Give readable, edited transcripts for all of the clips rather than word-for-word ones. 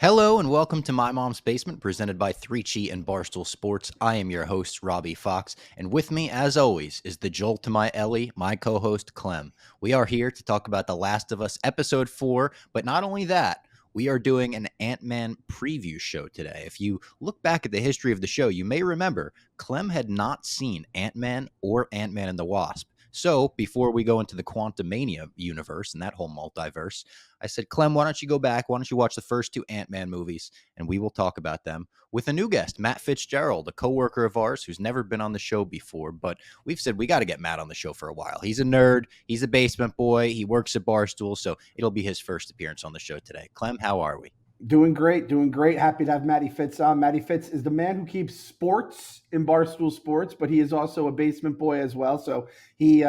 Hello and welcome to My Mom's Basement, presented by 3Chi and Barstool Sports. I am your host, Robbie Fox, and with me, as always, is the Joel to my Ellie, my co-host, Clem. We are here to talk about The Last of Us Episode 4, but not only that, we are doing an Ant-Man preview show today. If you look back at the history of the show, you may remember Clem had not seen Ant-Man or Ant-Man and the Wasp. So before we go into the Quantumania universe and that whole multiverse, I said, Clem, why don't you go back? Why don't you watch the first two Ant-Man movies, and we will talk about them with a new guest, Matt Fitzgerald, a coworker of ours who's never been on the show before, but we've said we got to get Matt on the show for a while. He's a nerd. He's a basement boy. He works at Barstool, so it'll be his first appearance on the show today. Clem, how are we? Doing great, doing great. Happy to have Matty Fitz on. Matty Fitz is the man who keeps sports in Barstool Sports, but he is also a basement boy as well. So he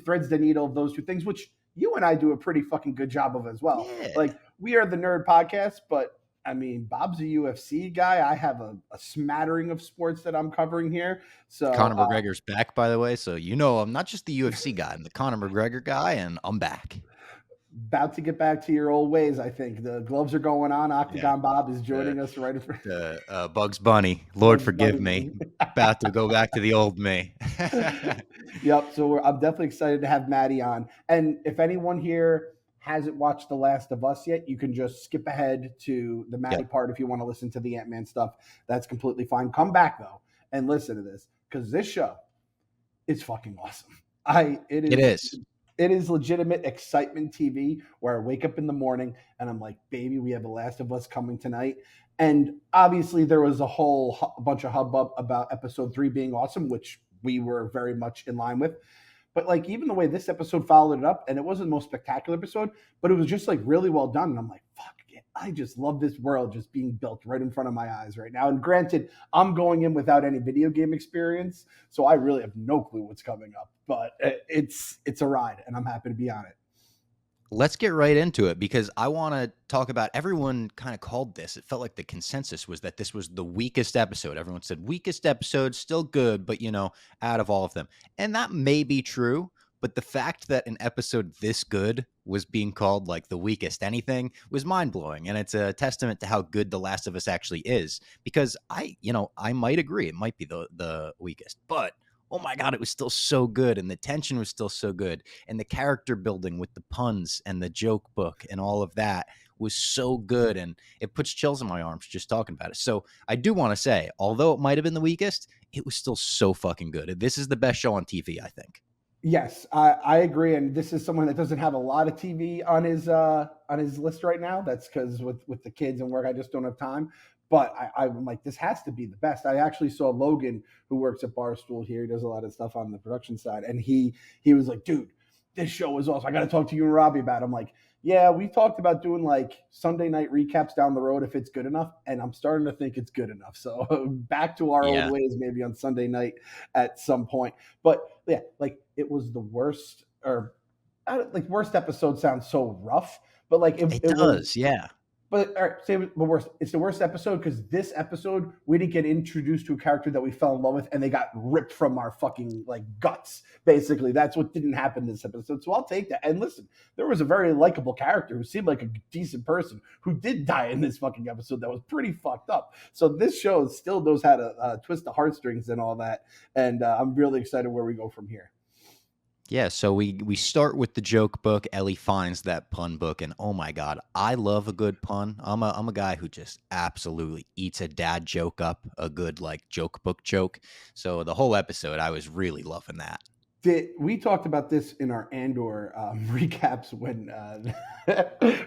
threads the needle of those two things, which you and I do a pretty fucking good job of as well. Yeah. Like, we are the nerd podcast, but I mean, Bob's a UFC guy. I have a smattering of sports that I'm covering here. So Conor McGregor's back, by the way, so you know I'm not just the UFC guy. I'm the Conor McGregor guy, and I'm back. About to get back to your old ways, I think. The gloves are going on. Octagon Bob is joining us right in front. Bugs Bunny, Lord Bugs forgive Bunny. me. About to go back to the old me. Yep. So I'm definitely excited to have Maddie on. And if anyone here hasn't watched The Last of Us yet, you can just skip ahead to the Maddie part if you want to listen to the Ant-Man stuff. That's completely fine. Come back though and listen to this, because this show is fucking awesome. It is legitimate excitement TV where I wake up in the morning and I'm like, baby, we have The Last of Us coming tonight. And obviously there was a whole bunch of hubbub about episode 3 being awesome, which we were very much in line with. But like, even the way this episode followed it up, and it wasn't the most spectacular episode, but it was just like really well done. And I'm like, fuck it. I just love this world just being built right in front of my eyes right now. And granted, I'm going in without any video game experience, so I really have no clue what's coming up. But it's a ride, and I'm happy to be on it. Let's get right into it, because I want to talk about, everyone kind of called this. It felt like the consensus was that this was the weakest episode. Everyone said weakest episode, still good, but out of all of them. And that may be true, but the fact that an episode this good was being called like the weakest anything was mind-blowing. And it's a testament to how good The Last of Us actually is, because I might agree it might be the weakest, but oh my God, it was still so good. And the tension was still so good. And the character building with the puns and the joke book and all of that was so good. And it puts chills in my arms just talking about it. So I do want to say, although it might have been the weakest, it was still so fucking good. This is the best show on TV, I think. Yes, I agree. And this is someone that doesn't have a lot of TV on his list right now. That's because with the kids and work, I just don't have time. But I'm like, this has to be the best. I actually saw Logan, who works at Barstool here. He does a lot of stuff on the production side. And he was like, dude, this show is awesome. I got to talk to you and Robbie about it. I'm like, yeah, we talked about doing like Sunday night recaps down the road if it's good enough. And I'm starting to think it's good enough. So back to our old ways, maybe on Sunday night at some point. But yeah, like, it was the worst, or worst episode sounds so rough, but like it does, yeah. But all right, say the worst. It's the worst episode because this episode we didn't get introduced to a character that we fell in love with, and they got ripped from our fucking like guts. Basically, that's what didn't happen this episode. So I'll take that. And listen, there was a very likable character who seemed like a decent person who did die in this fucking episode that was pretty fucked up. So this show still knows how to twist the heartstrings and all that. And I'm really excited where we go from here. Yeah, so we start with the joke book. Ellie finds that pun book, and oh my God, I love a good pun. I'm a guy who just absolutely eats a dad joke up, a good like joke book joke. So the whole episode, I was really loving that. We talked about this in our Andor recaps when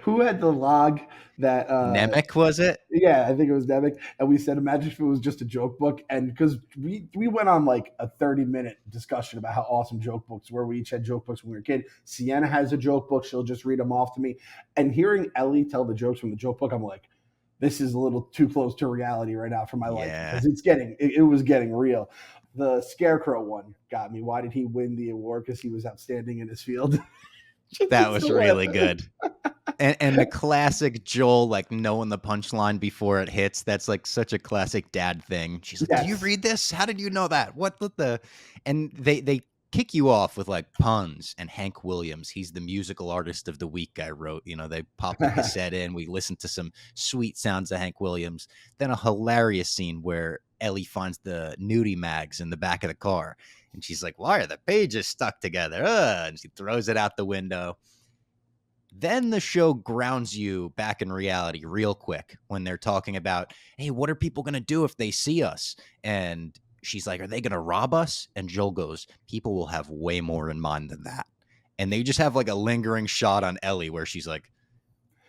who had the log that Nemec, was it? Yeah, I think it was Nemec, and we said, imagine if it was just a joke book. And because we went on like a 30-minute discussion about how awesome joke books were. We each had joke books when we were a kid. Sienna has a joke book; she'll just read them off to me. And hearing Ellie tell the jokes from the joke book, I'm like, this is a little too close to reality right now for my life, because it was getting real. The Scarecrow one got me. Why did he win the award? Because he was outstanding in his field. That was really good. And the classic Joel, like, knowing the punchline before it hits, that's like such a classic dad thing. She's like, Do you read this? How did you know that? What the? And they kick you off with like puns and Hank Williams. He's the musical artist of the week, I wrote. They pop the cassette in. We listen to some sweet sounds of Hank Williams. Then a hilarious scene where Ellie finds the nudie mags in the back of the car. And she's like, why are the pages stuck together? And she throws it out the window. Then the show grounds you back in reality real quick when they're talking about, hey, what are people going to do if they see us? And she's like, are they going to rob us? And Joel goes, people will have way more in mind than that. And they just have like a lingering shot on Ellie where she's like,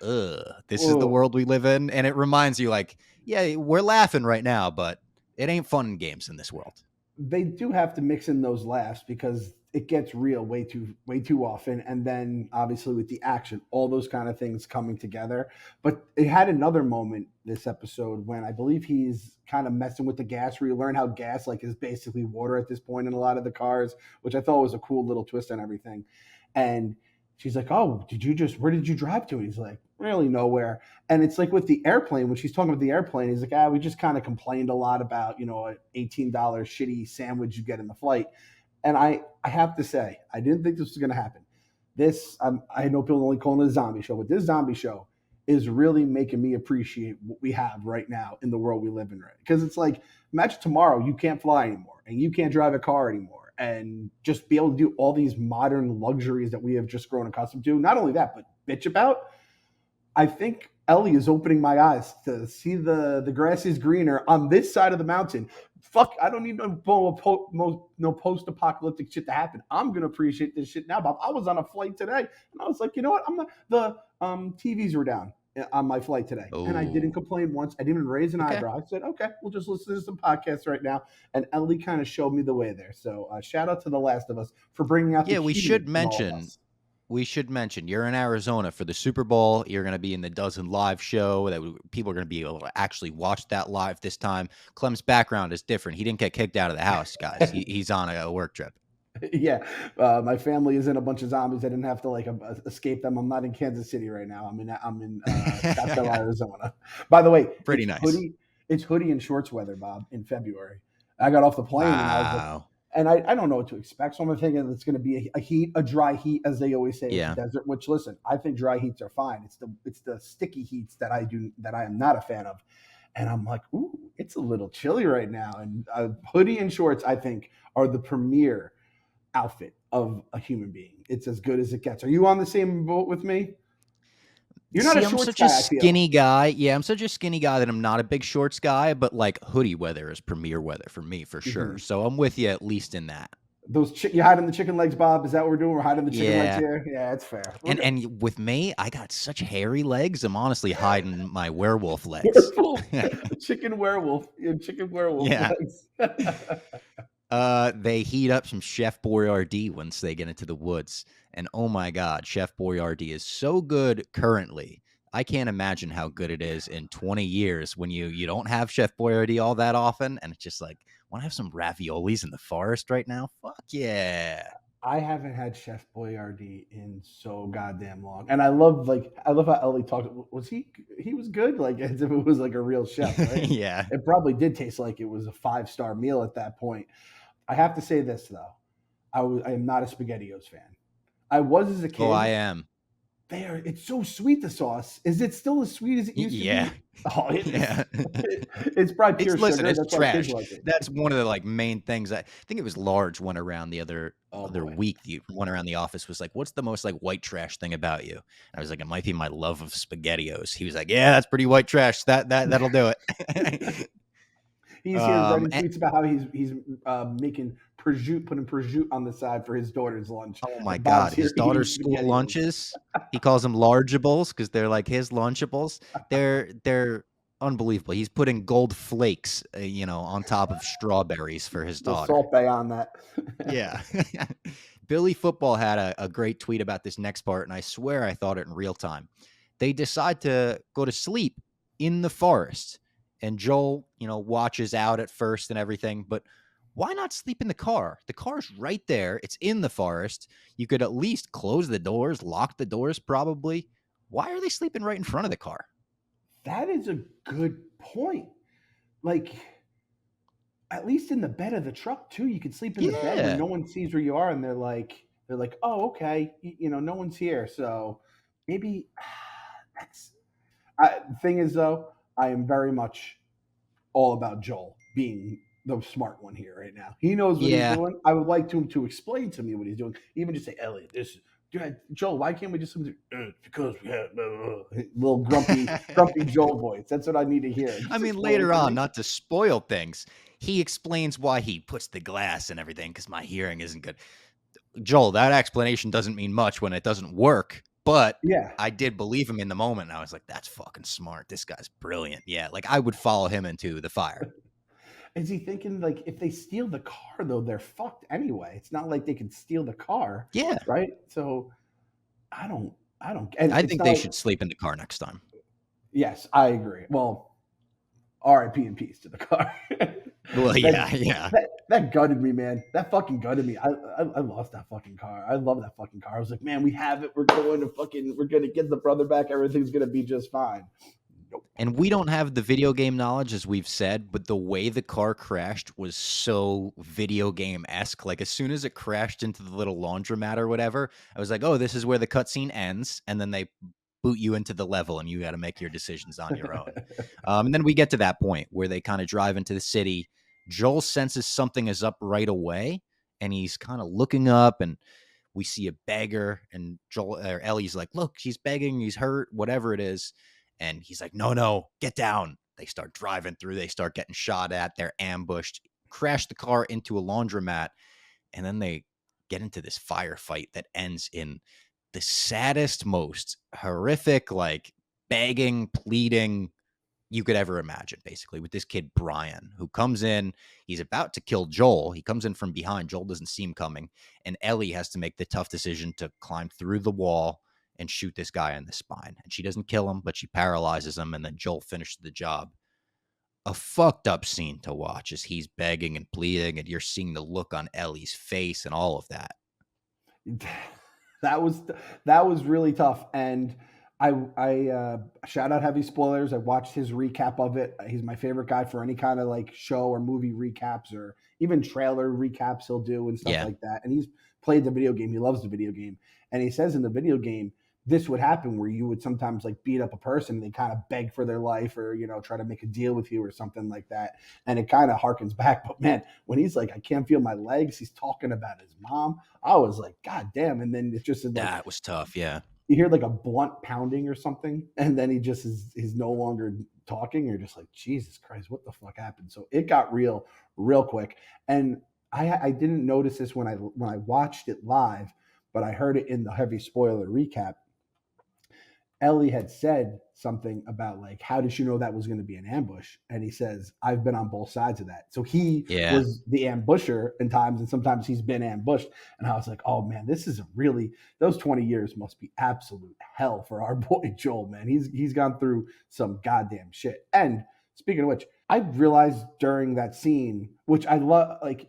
this is the world we live in. And it reminds you like, yeah, we're laughing right now, but it ain't fun and games in this world. They do have to mix in those laughs because it gets real way too often. And then obviously with the action, all those kind of things coming together. But it had another moment this episode when I believe he's kind of messing with the gas, where you learn how gas like is basically water at this point in a lot of the cars, which I thought was a cool little twist on everything. And she's like, oh, where did you drive to? And he's like, really nowhere. And it's like with the airplane, when she's talking about the airplane, he's like, we just kind of complained a lot about, an $18 shitty sandwich you get in the flight. And I have to say, I didn't think this was going to happen. I know people only call it a zombie show, but this zombie show is really making me appreciate what we have right now in the world we live in, right? Because it's like, imagine tomorrow you can't fly anymore and you can't drive a car anymore and just be able to do all these modern luxuries that we have just grown accustomed to. Not only that, but bitch about. I think Ellie is opening my eyes to see the grass is greener on this side of the mountain. Fuck, I don't need no post-apocalyptic shit to happen. I'm going to appreciate this shit now, Bob. I was on a flight today, and I was like, you know what? The TVs were down on my flight today, and I didn't complain once. I didn't even raise an eyebrow. I said, okay, we'll just listen to some podcasts right now. And Ellie kind of showed me the way there. So shout out to The Last of Us for bringing out the we should mention. We should mention you're in Arizona for the Super Bowl. You're going to be in the Dozen Live show that people are going to be able to actually watch that live this time. Clem's background is different. He didn't get kicked out of the house, guys. He's on a work trip. Yeah. My family is in a bunch of zombies. I didn't have to escape them. I'm not in Kansas City right now. I'm in Scottsdale, Arizona. By the way, pretty nice. It's hoodie and shorts weather, Bob, in February. I got off the plane and I was like, and I don't know what to expect. So I'm thinking it's going to be a dry heat, as they always say in the desert. Which, listen, I think dry heats are fine. It's the sticky heats that I am not a fan of. And I'm like, ooh, it's a little chilly right now. And hoodie and shorts, I think, are the premier outfit of a human being. It's as good as it gets. Are you on the same boat with me? You're not a shorts guy. I'm such a skinny guy. Yeah, I'm such a skinny guy that I'm not a big shorts guy, but like hoodie weather is premier weather for me for sure. So I'm with you at least in that. You hiding the chicken legs, Bob? Is that what we're doing? We're hiding the chicken legs here? Yeah, it's fair. And with me, I got such hairy legs. I'm honestly hiding my werewolf legs. Chicken werewolf. Chicken werewolf legs. They heat up some Chef Boyardee once they get into the woods. And oh my God, Chef Boyardee is so good currently. I can't imagine how good it is in 20 years when you don't have Chef Boyardee all that often. And it's just like, want to have some raviolis in the forest right now? Fuck yeah. I haven't had Chef Boyardee in so goddamn long. And I love how Ellie talked. Was he was good? Like as if it was like a real chef, right? Yeah. It probably did taste like it was a 5-star meal at that point. I have to say this though. I am not a SpaghettiOs fan. I was as a kid. Oh, I am. It's so sweet, the sauce. Is it still as sweet as it used to be? Oh, it's probably pure sugar. It's trash. That's one of the like main things. I think it was Large went around the other week. One around the office was like, "What's the most like white trash thing about you?" And I was like, "It might be my love of SpaghettiOs." He was like, "Yeah, that's pretty white trash. That'll do it." He's here writing tweets about how he's making putting prosciutto on the side for his daughter's lunch. Oh my God, his daughter's school lunches. He calls them Largeables because they're like his Lunchables. They're unbelievable. He's putting gold flakes, on top of strawberries for his daughter. Salt Bay on that. Yeah. Billy Football had a great tweet about this next part, and I swear I thought it in real time. They decide to go to sleep in the forest. And Joel, watches out at first and everything, but why not sleep in the car? The car's right there. It's in the forest. You could at least close the doors, lock the doors probably. Why are they sleeping right in front of the car? That is a good point. Like, at least in the bed of the truck too. You can sleep in the bed where Yeah. no one sees where you are, and they're like, oh, okay, no one's here, so maybe that's. The thing is, though, I am very much all about Joel being the smart one here right now. He knows what he's Yeah. doing. I would like him to explain to me what he's doing. Even just say, Elliot, this is Joel. Why can't we just because we have little grumpy Joel voice? That's what I need to hear. I Just mean, explain later to on, me. not to spoil things, he explains why he puts the glass and everything because my hearing isn't good. Joel, that explanation doesn't mean much when it doesn't work, but Yeah. I did believe him in the moment. And I was like, that's fucking smart. This guy's brilliant. Yeah. Like I would follow him into the fire. Is he thinking like if they steal the car though, they're fucked anyway? It's not like they can steal the car, Yeah. right? So I don't, and I it's think not they like. should sleep in the car next time. Yes, I agree. Well, R.I.P. and peace to the car. Well, that, yeah. Yeah. that gutted me, man. That fucking gutted me. I lost that fucking car. I love that fucking car. I was like, man, we have it. We're gonna get the brother back. Everything's gonna be just fine. Nope. And we don't have the video game knowledge, as we've said, but the way the car crashed was so video game-esque. Like, as soon as it crashed into the little laundromat or whatever, I was like, oh, this is where the cutscene ends, and then they boot you into the level, and you got to make your decisions on your own. And then we get to that point where they kind of drive into the city. Joel senses something is up right away, and he's kind of looking up, and we see a beggar, and Joel or Ellie's like, look, he's begging, he's hurt, whatever it is. And he's like, no, get down. They start driving through. They start getting shot at. They're ambushed, crash the car into a laundromat. And then they get into this firefight that ends in the saddest, most horrific, like begging, pleading you could ever imagine, basically, with this kid, Brian, who comes in. He's about to kill Joel. He comes in from behind. Joel doesn't see him coming. And Ellie has to make the tough decision to climb through the wall and shoot this guy in the spine. And she doesn't kill him, but she paralyzes him. And then Joel finishes the job. A fucked up scene to watch as he's begging and pleading, and you're seeing the look on Ellie's face and all of that. That was really tough. And I shout out heavy spoilers. I watched his recap of it. He's my favorite guy for any kind of like show or movie recaps or even trailer recaps he'll do and stuff like that. And he's played the video game. He loves the video game. And he says in the video game, this would happen where you would sometimes like beat up a person and they kind of beg for their life or, try to make a deal with you or something like that. And it kind of harkens back. But man, when he's like, I can't feel my legs, he's talking about his mom. I was like, God damn. And then it's just like, that was tough. Yeah. You hear like a blunt pounding or something, and then he just is no longer talking. You're just like, Jesus Christ, what the fuck happened? So it got real quick. And I didn't notice this when I watched it live, but I heard it in the heavy spoiler recap. Ellie had said something about like, how did you know that was going to be an ambush? And he says, I've been on both sides of that. So he was the ambusher in times, and sometimes he's been ambushed. And I was like, oh man, this is those 20 years must be absolute hell for our boy Joel, man. He's gone through some goddamn shit. And speaking of which, I realized during that scene, which I love, like,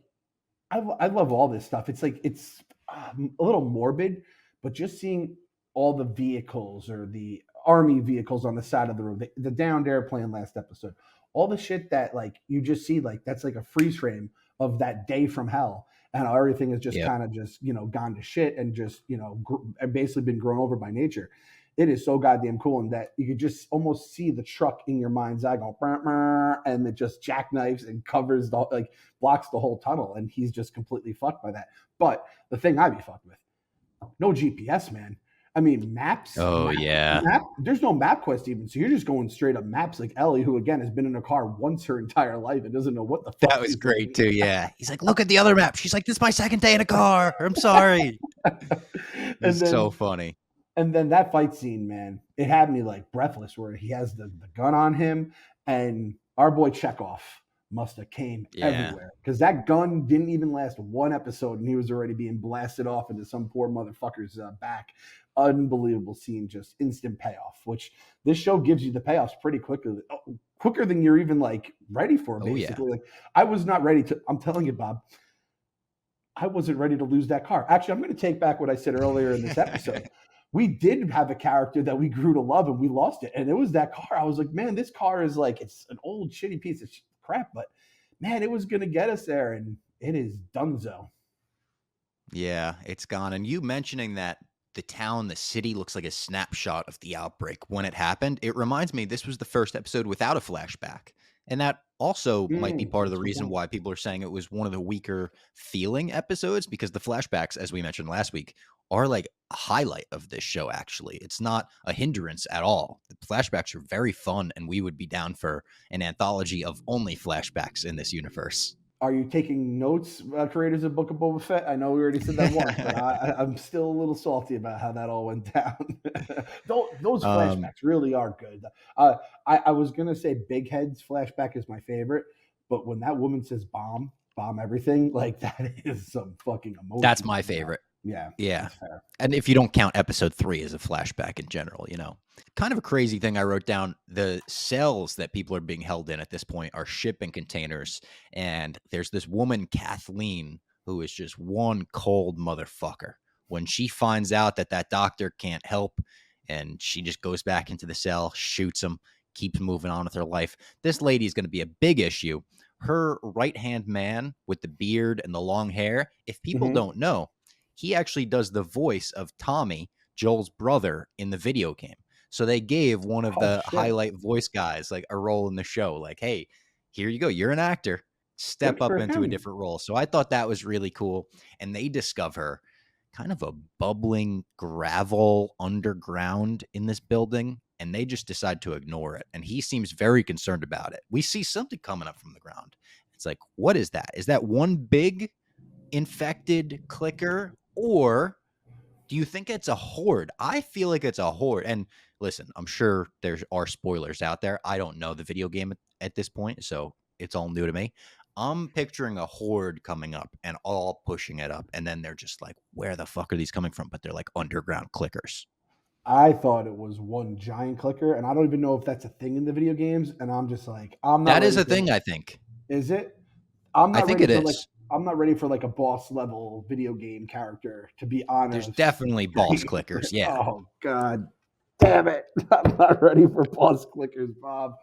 I love all this stuff. It's like, it's a little morbid, but just seeing all the vehicles or the army vehicles on the side of the road, the downed airplane last episode, all the shit that like you just see, like that's like a freeze frame of that day from hell, and how everything has just kind of just gone to shit and just basically been grown over by nature. It is so goddamn cool, and that you could just almost see the truck in your mind's eye go, burr, burr, and it just jackknifes and covers blocks the whole tunnel, and he's just completely fucked by that. But the thing I'd be fucked with, no GPS, man. I mean, maps. There's no map quest even. So you're just going straight up maps like Ellie, who again has been in a car once her entire life and doesn't know what the fuck. That was great too. Yeah. He's like, look at the other map. She's like, this is my second day in a car. I'm sorry. It's so funny. And then that fight scene, man, it had me like breathless where he has the gun on him, and our boy Chekhov must have came everywhere, because that gun didn't even last one episode and he was already being blasted off into some poor motherfucker's back. Unbelievable scene, just instant payoff, which this show gives you the payoffs pretty quickly, quicker than you're even like ready for, basically. Like, I was not ready to, I'm telling you, Bob, I wasn't ready to lose that car. Actually, I'm going to take back what I said earlier in this episode. We did have a character that we grew to love and we lost it, and it was that car. I was like, man, this car is like, it's an old shitty piece of crap, but man, it was going to get us there, and it is donezo. Yeah, it's gone. And you mentioning that the town, the city looks like a snapshot of the outbreak when it happened, it reminds me this was the first episode without a flashback. And that also might be part of the That's a good reason point. why people are saying it was one of the weaker feeling episodes, because the flashbacks, as we mentioned last week, are like a highlight of this show, actually. It's not a hindrance at all. The flashbacks are very fun, and we would be down for an anthology of only flashbacks in this universe. Are you taking notes, creators of Book of Boba Fett? I know we already said that once, but I'm still a little salty about how that all went down. Those flashbacks really are good. I was going to say Big Head's flashback is my favorite, but when that woman says bomb everything, like that is some fucking emotion. That's my favorite. Yeah. Yeah. And if you don't count episode 3 as a flashback in general, you know, kind of a crazy thing I wrote down, the cells that people are being held in at this point are shipping containers. And there's this woman, Kathleen, who is just one cold motherfucker. When she finds out that that doctor can't help, and she just goes back into the cell, shoots him, keeps moving on with her life. This lady is going to be a big issue. Her right-hand man with the beard and the long hair, if people don't know, he actually does the voice of Tommy, Joel's brother, in the video game. So they gave one of the highlight voice guys like a role in the show. Like, hey, here you go. You're an actor. Step up into a different role. So I thought that was really cool. And they discover kind of a bubbling gravel underground in this building, and they just decide to ignore it. And he seems very concerned about it. We see something coming up from the ground. It's like, what is that? Is that one big infected clicker, or do you think it's a horde? I feel like it's a horde. And listen, I'm sure there are spoilers out there. I don't know the video game at this point, so it's all new to me. I'm picturing a horde coming up and all pushing it up, and then they're just like, where the fuck are these coming from? But they're like underground clickers. I thought it was one giant clicker, and I don't even know if that's a thing in the video games. And I'm just like, I'm not. That is a thing, I think. Is it? I'm not I think ready it for is. I'm not ready for like a boss level video game character, to be honest. There's definitely boss clickers. Yeah. Oh God, damn it! I'm not ready for boss clickers, Bob.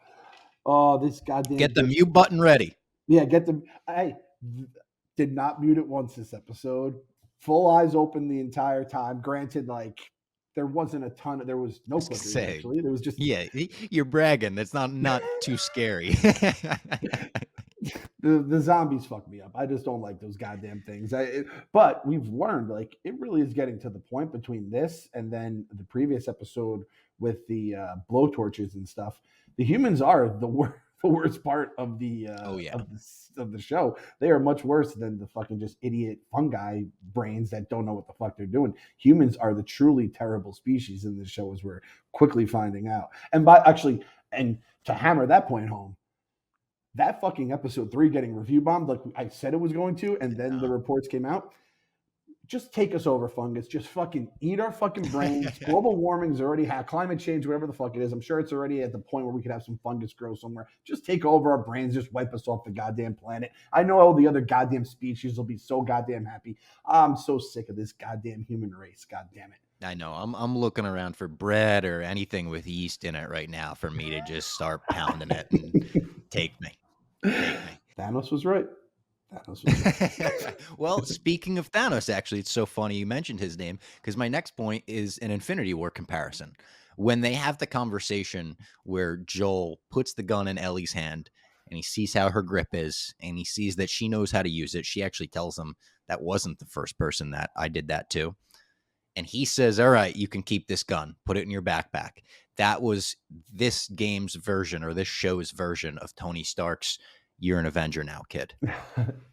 Oh, this goddamn. Get the mute button ready. Yeah, get them. I did not mute it once this episode. Full eyes open the entire time. Granted, like there wasn't a ton. There was no clickers actually. There was just you're bragging. That's not too scary. the zombies fuck me up. I just don't like those goddamn things. But we've learned like it really is getting to the point between this and then the previous episode with the blowtorches and stuff. The humans are the worst part of the of the show. They are much worse than the fucking just idiot fungi brains that don't know what the fuck they're doing. Humans are the truly terrible species in this show, as we're quickly finding out. And to hammer that point home, that fucking episode 3 getting review bombed like I said it was going to, and then the reports came out. Just take us over, fungus. Just fucking eat our fucking brains. Global warming's already had climate change, whatever the fuck it is. I'm sure it's already at the point where we could have some fungus grow somewhere. Just take over our brains. Just wipe us off the goddamn planet. I know all the other goddamn species will be so goddamn happy. I'm so sick of this goddamn human race. God damn it. I know. I'm looking around for bread or anything with yeast in it right now for me to just start pounding it and take me. Thanos was right. Well, speaking of Thanos, actually, it's so funny you mentioned his name, because my next point is an Infinity War comparison. When they have the conversation where Joel puts the gun in Ellie's hand and he sees how her grip is and he sees that she knows how to use it, she actually tells him, that wasn't the first person that I did that to. And he says, all right, you can keep this gun, put it in your backpack. That was this game's version, or this show's version of Tony Stark's "You're an Avenger now, kid."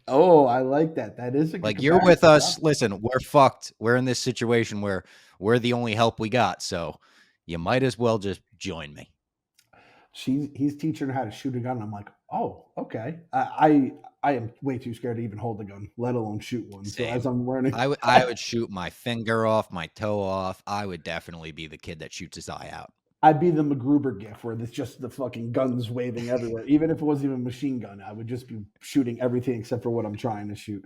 Oh, I like that. That is a good like, you're with us. Listen, we're fucked. We're in this situation where we're the only help we got. So you might as well just join me. He's teaching her how to shoot a gun. And I'm like, oh, okay. I am way too scared to even hold a gun, let alone shoot one. Same. So as I'm learning, I would shoot my finger off, my toe off. I would definitely be the kid that shoots his eye out. I'd be the MacGruber gif where it's just the fucking guns waving everywhere. Even if it wasn't even a machine gun, I would just be shooting everything except for what I'm trying to shoot.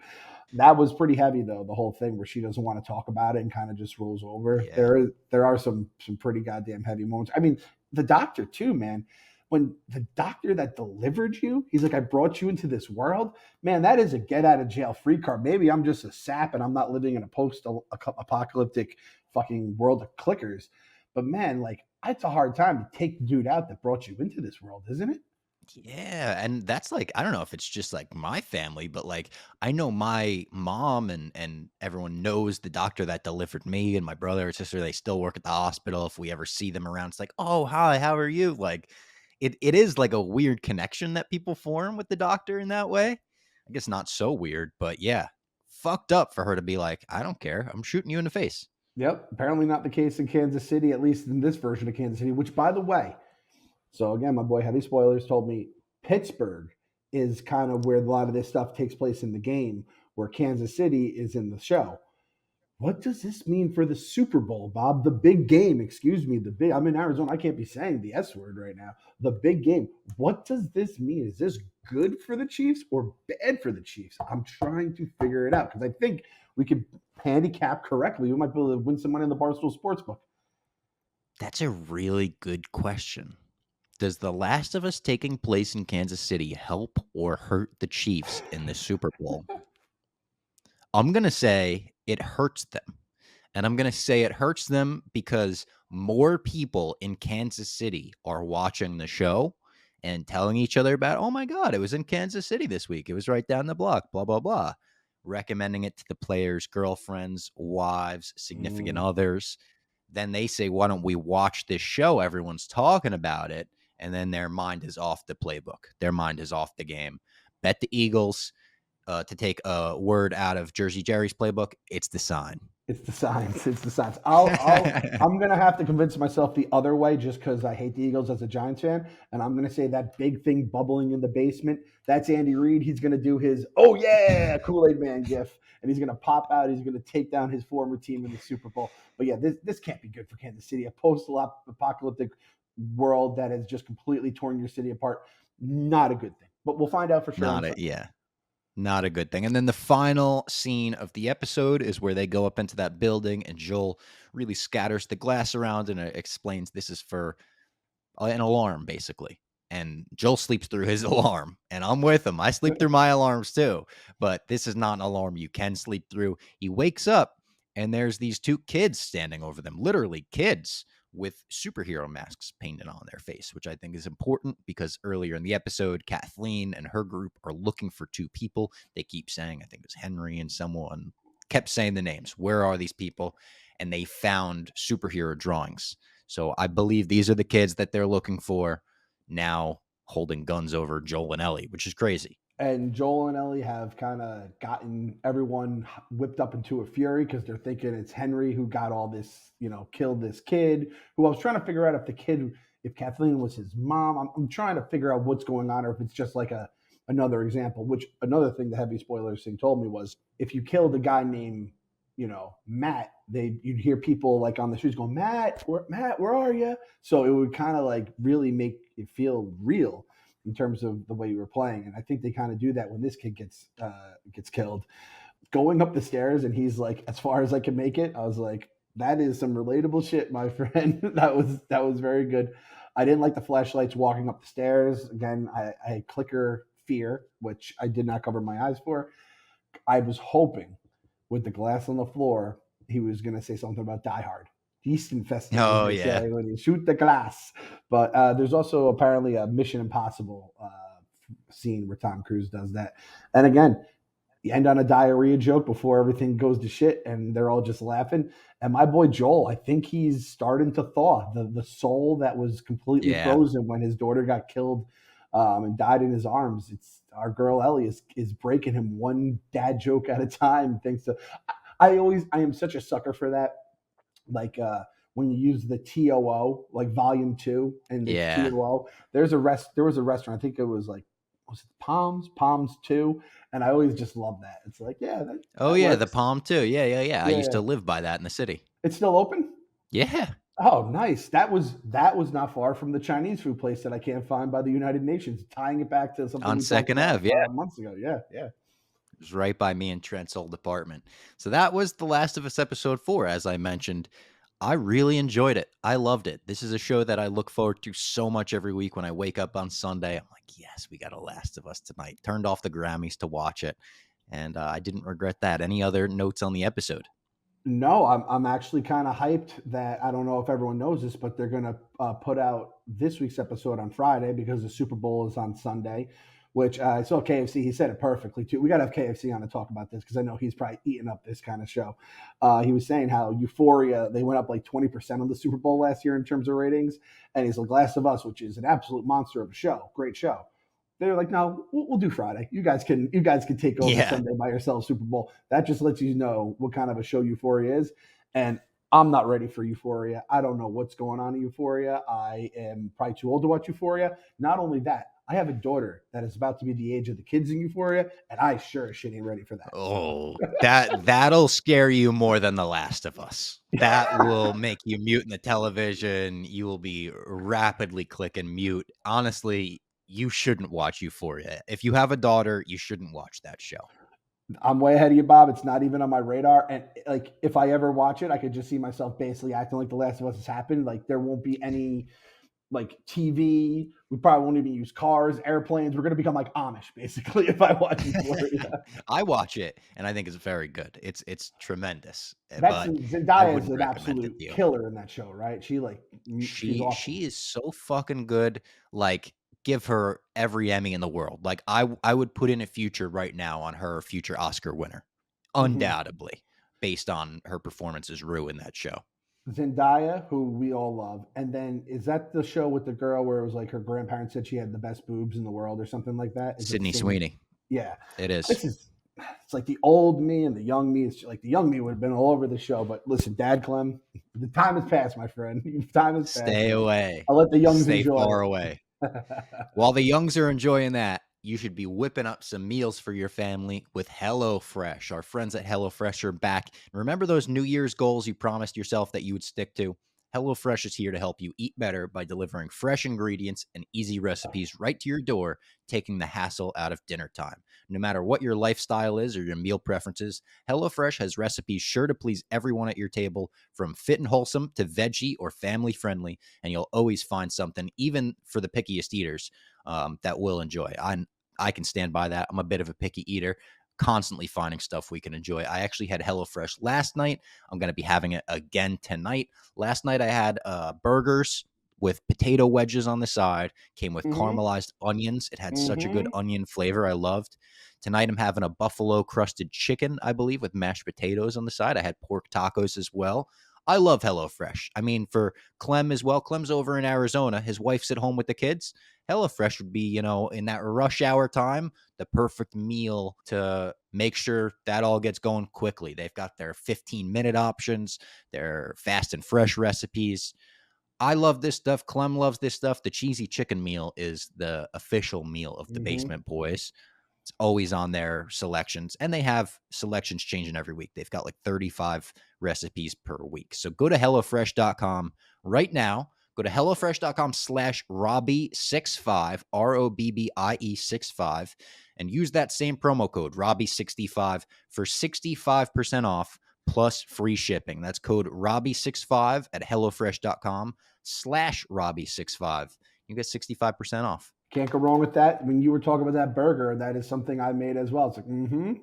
That was pretty heavy, though, the whole thing where she doesn't want to talk about it and kind of just rolls over. Yeah. There are some pretty goddamn heavy moments. I mean, the doctor, too, man. when the doctor that delivered you, he's like, I brought you into this world. Man, that is a get out of jail free card. Maybe I'm just a sap and I'm not living in a post apocalyptic fucking world of clickers. But man, like, it's a hard time to take the dude out that brought you into this world, isn't it? Yeah, and that's like, I don't know if it's just like my family, but like I know my mom and everyone knows the doctor that delivered me, and my brother or sister, they still work at the hospital. If we ever see them around, it's like, "Oh, hi, how are you?" Like it is like a weird connection that people form with the doctor in that way. I guess not so weird, but yeah. Fucked up for her to be like, "I don't care. I'm shooting you in the face." Yep. Apparently not the case in Kansas City, at least in this version of Kansas City, which, by the way, so again, my boy Heavy Spoilers told me Pittsburgh is kind of where a lot of this stuff takes place in the game, where Kansas City is in the show. What does this mean for the Super Bowl, Bob? The big game, excuse me, I'm in Arizona. I can't be saying the S word right now. The big game. What does this mean? Is this good for the Chiefs or bad for the Chiefs? I'm trying to figure it out because I think we could handicap correctly. We might be able to win some money in the Barstool Sportsbook. That's a really good question. Does The Last of Us taking place in Kansas City help or hurt the Chiefs in the Super Bowl? I'm going to say it hurts them. And I'm going to say it hurts them because more people in Kansas City are watching the show and telling each other about, oh my God, it was in Kansas City this week. It was right down the block, blah, blah, blah. Recommending it to the players' girlfriends, wives, significant others. Then they say, why don't we watch this show? Everyone's talking about it. And then their mind is off the playbook. Their mind is off the game. Bet the Eagles, to take a word out of Jersey Jerry's playbook, it's the sign. It's the signs. It's the signs. I'm gonna have to convince myself the other way just because I hate the Eagles as a Giants fan, and I'm gonna say that big thing bubbling in the basement. That's Andy Reid. He's gonna do his "Oh yeah" Kool-Aid Man gif, and he's gonna pop out. He's gonna take down his former team in the Super Bowl. But yeah, this can't be good for Kansas City. A post-apocalyptic world that has just completely torn your city apart. Not a good thing. But we'll find out for sure. Not it, yeah. Not a good thing. And then the final scene of the episode is where they go up into that building and Joel really scatters the glass around and explains this is for an alarm, basically. And Joel sleeps through his alarm, and I'm with him. I sleep through my alarms too, but this is not an alarm you can sleep through. He wakes up, and there's these two kids standing over them, literally kids with superhero masks painted on their face, which I think is important because earlier in the episode, Kathleen and her group are looking for two people. They keep saying, I think it was Henry and someone kept saying the names. Where are these people? And they found superhero drawings. So I believe these are the kids that they're looking for now, holding guns over Joel and Ellie, which is crazy. And Joel and Ellie have kind of gotten everyone whipped up into a fury because they're thinking it's Henry who got all this, killed this kid. Who I was trying to figure out if Kathleen was his mom. I'm trying to figure out what's going on, or if it's just like another example. Which another thing the Heavy Spoilers thing told me was if you killed a guy named, Matt, you'd hear people like on the streets going, Matt, where are you? So it would kind of like really make it feel real in terms of the way you were playing. And I think they kind of do that when this kid gets killed. Going up the stairs and he's like, as far as I can make it, I was like, that is some relatable shit, my friend. that was very good. I didn't like the flashlights walking up the stairs. Again, I had clicker fear, which I did not cover my eyes for. I was hoping with the glass on the floor, he was going to say something about Die Hard. Yeast infested. Oh, yeah. When you shoot the glass. But there's also apparently a Mission Impossible scene where Tom Cruise does that. And again, you end on a diarrhea joke before everything goes to shit, and they're all just laughing. And my boy Joel, I think he's starting to thaw. The soul that was completely frozen when his daughter got killed and died in his arms. It's our girl Ellie is breaking him one dad joke at a time. Thanks to I am such a sucker for that. Like when you use the TOO, like volume 2 and the TOO, there was a restaurant, I think it was like, was it Palms 2? And I always just love that. It's like, yeah. The Palm 2. Yeah. I used to live by that in the city. It's still open? Yeah. Oh, nice. That was not far from the Chinese food place that I can't find by the United Nations, tying it back to something on Second Ave, months ago. Yeah. It was right by me and Trent's old apartment. So that was The Last of Us episode 4, as I mentioned. I really enjoyed it. I loved it. This is a show that I look forward to so much every week when I wake up on Sunday. I'm like, yes, we got a Last of Us tonight. Turned off the Grammys to watch it, and I didn't regret that. Any other notes on the episode? No, I'm actually kind of hyped that I don't know if everyone knows this, but they're gonna put out this week's episode on Friday because the Super Bowl is on Sunday. Which I saw KFC. He said it perfectly too. We got to have KFC on to talk about this because I know he's probably eating up this kind of show. He was saying how Euphoria they went up like 20% on the Super Bowl last year in terms of ratings, and he's like Last of Us, which is an absolute monster of a show, great show. They're like, no, we'll do Friday. You guys can take over Yeah. Sunday by yourselves, Super Bowl. That just lets you know what kind of a show Euphoria is. And I'm not ready for Euphoria. I don't know what's going on in Euphoria. I am probably too old to watch Euphoria. Not only that, I have a daughter that is about to be the age of the kids in Euphoria, and I sure as shit ain't ready for that. Oh, that'll scare you more than The Last of Us. That will make you mute in the television. You will be rapidly clicking mute. Honestly, you shouldn't watch Euphoria. If you have a daughter, you shouldn't watch that show. I'm way ahead of you, Bob. It's not even on my radar. And like, if I ever watch it, I could just see myself basically acting like The Last of Us has happened. Like, there won't be any like TV. We probably won't even use cars, airplanes. We're gonna become like Amish basically if I watch Euphoria. I watch it, and I think it's very good. It's tremendous, That's but I Zendaya is wouldn't an recommend it absolute to you. killer in that show, right? She's awesome. She is so fucking good. Like, give her every Emmy in the world. Like, I would put in a future right now on her future Oscar winner, Mhm. undoubtedly, based on her performance as Rue in that show. Zendaya, who we all love, and then is that the show with the girl where it was like her grandparents said she had the best boobs in the world or something like that? Is it the Sydney same? Sweeney. Yeah, It is. this is it's like the old me and the young me. It's like the young me would have been all over the show, but listen, Dad Clem, the time has passed, my friend. The time has passed. Stay away. I'll let the youngs Stay enjoy far it. away. While the youngs are enjoying that, you should be whipping up some meals for your family with HelloFresh. Our friends at HelloFresh are back. Remember those New Year's goals you promised yourself that you would stick to? HelloFresh is here to help you eat better by delivering fresh ingredients and easy recipes right to your door, taking the hassle out of dinner time. No matter what your lifestyle is or your meal preferences, HelloFresh has recipes sure to please everyone at your table, from fit and wholesome to veggie or family friendly, and you'll always find something, even for the pickiest eaters, that we'll enjoy. I can stand by that. I'm a bit of a picky eater, constantly finding stuff we can enjoy. I actually had HelloFresh last night. I'm going to be having it again tonight. Last night I had burgers with potato wedges on the side, came with Mm-hmm. caramelized onions. It had such a good Mm-hmm. onion flavor. I loved. Tonight I'm having a buffalo crusted chicken, I believe, with mashed potatoes on the side. I had pork tacos as well. I love HelloFresh. I mean, for Clem as well. Clem's over in Arizona. His wife's at home with the kids. HelloFresh would be, in that rush hour time, the perfect meal to make sure that all gets going quickly. They've got their 15-minute options, their fast and fresh recipes. I love this stuff. Clem loves this stuff. The cheesy chicken meal is the official meal of the Mm-hmm. Basement Boys. It's always on their selections, and they have selections changing every week. They've got like 35 recipes per week. So go to HelloFresh.com right now. Go to HelloFresh.com/Robbie65, ROBBIE65, and use that same promo code, Robbie65, for 65% off plus free shipping. That's code Robbie65 at HelloFresh.com/Robbie65. You get 65% off. Can't go wrong with that. When you were talking about that burger, that is something I made as well. It's like,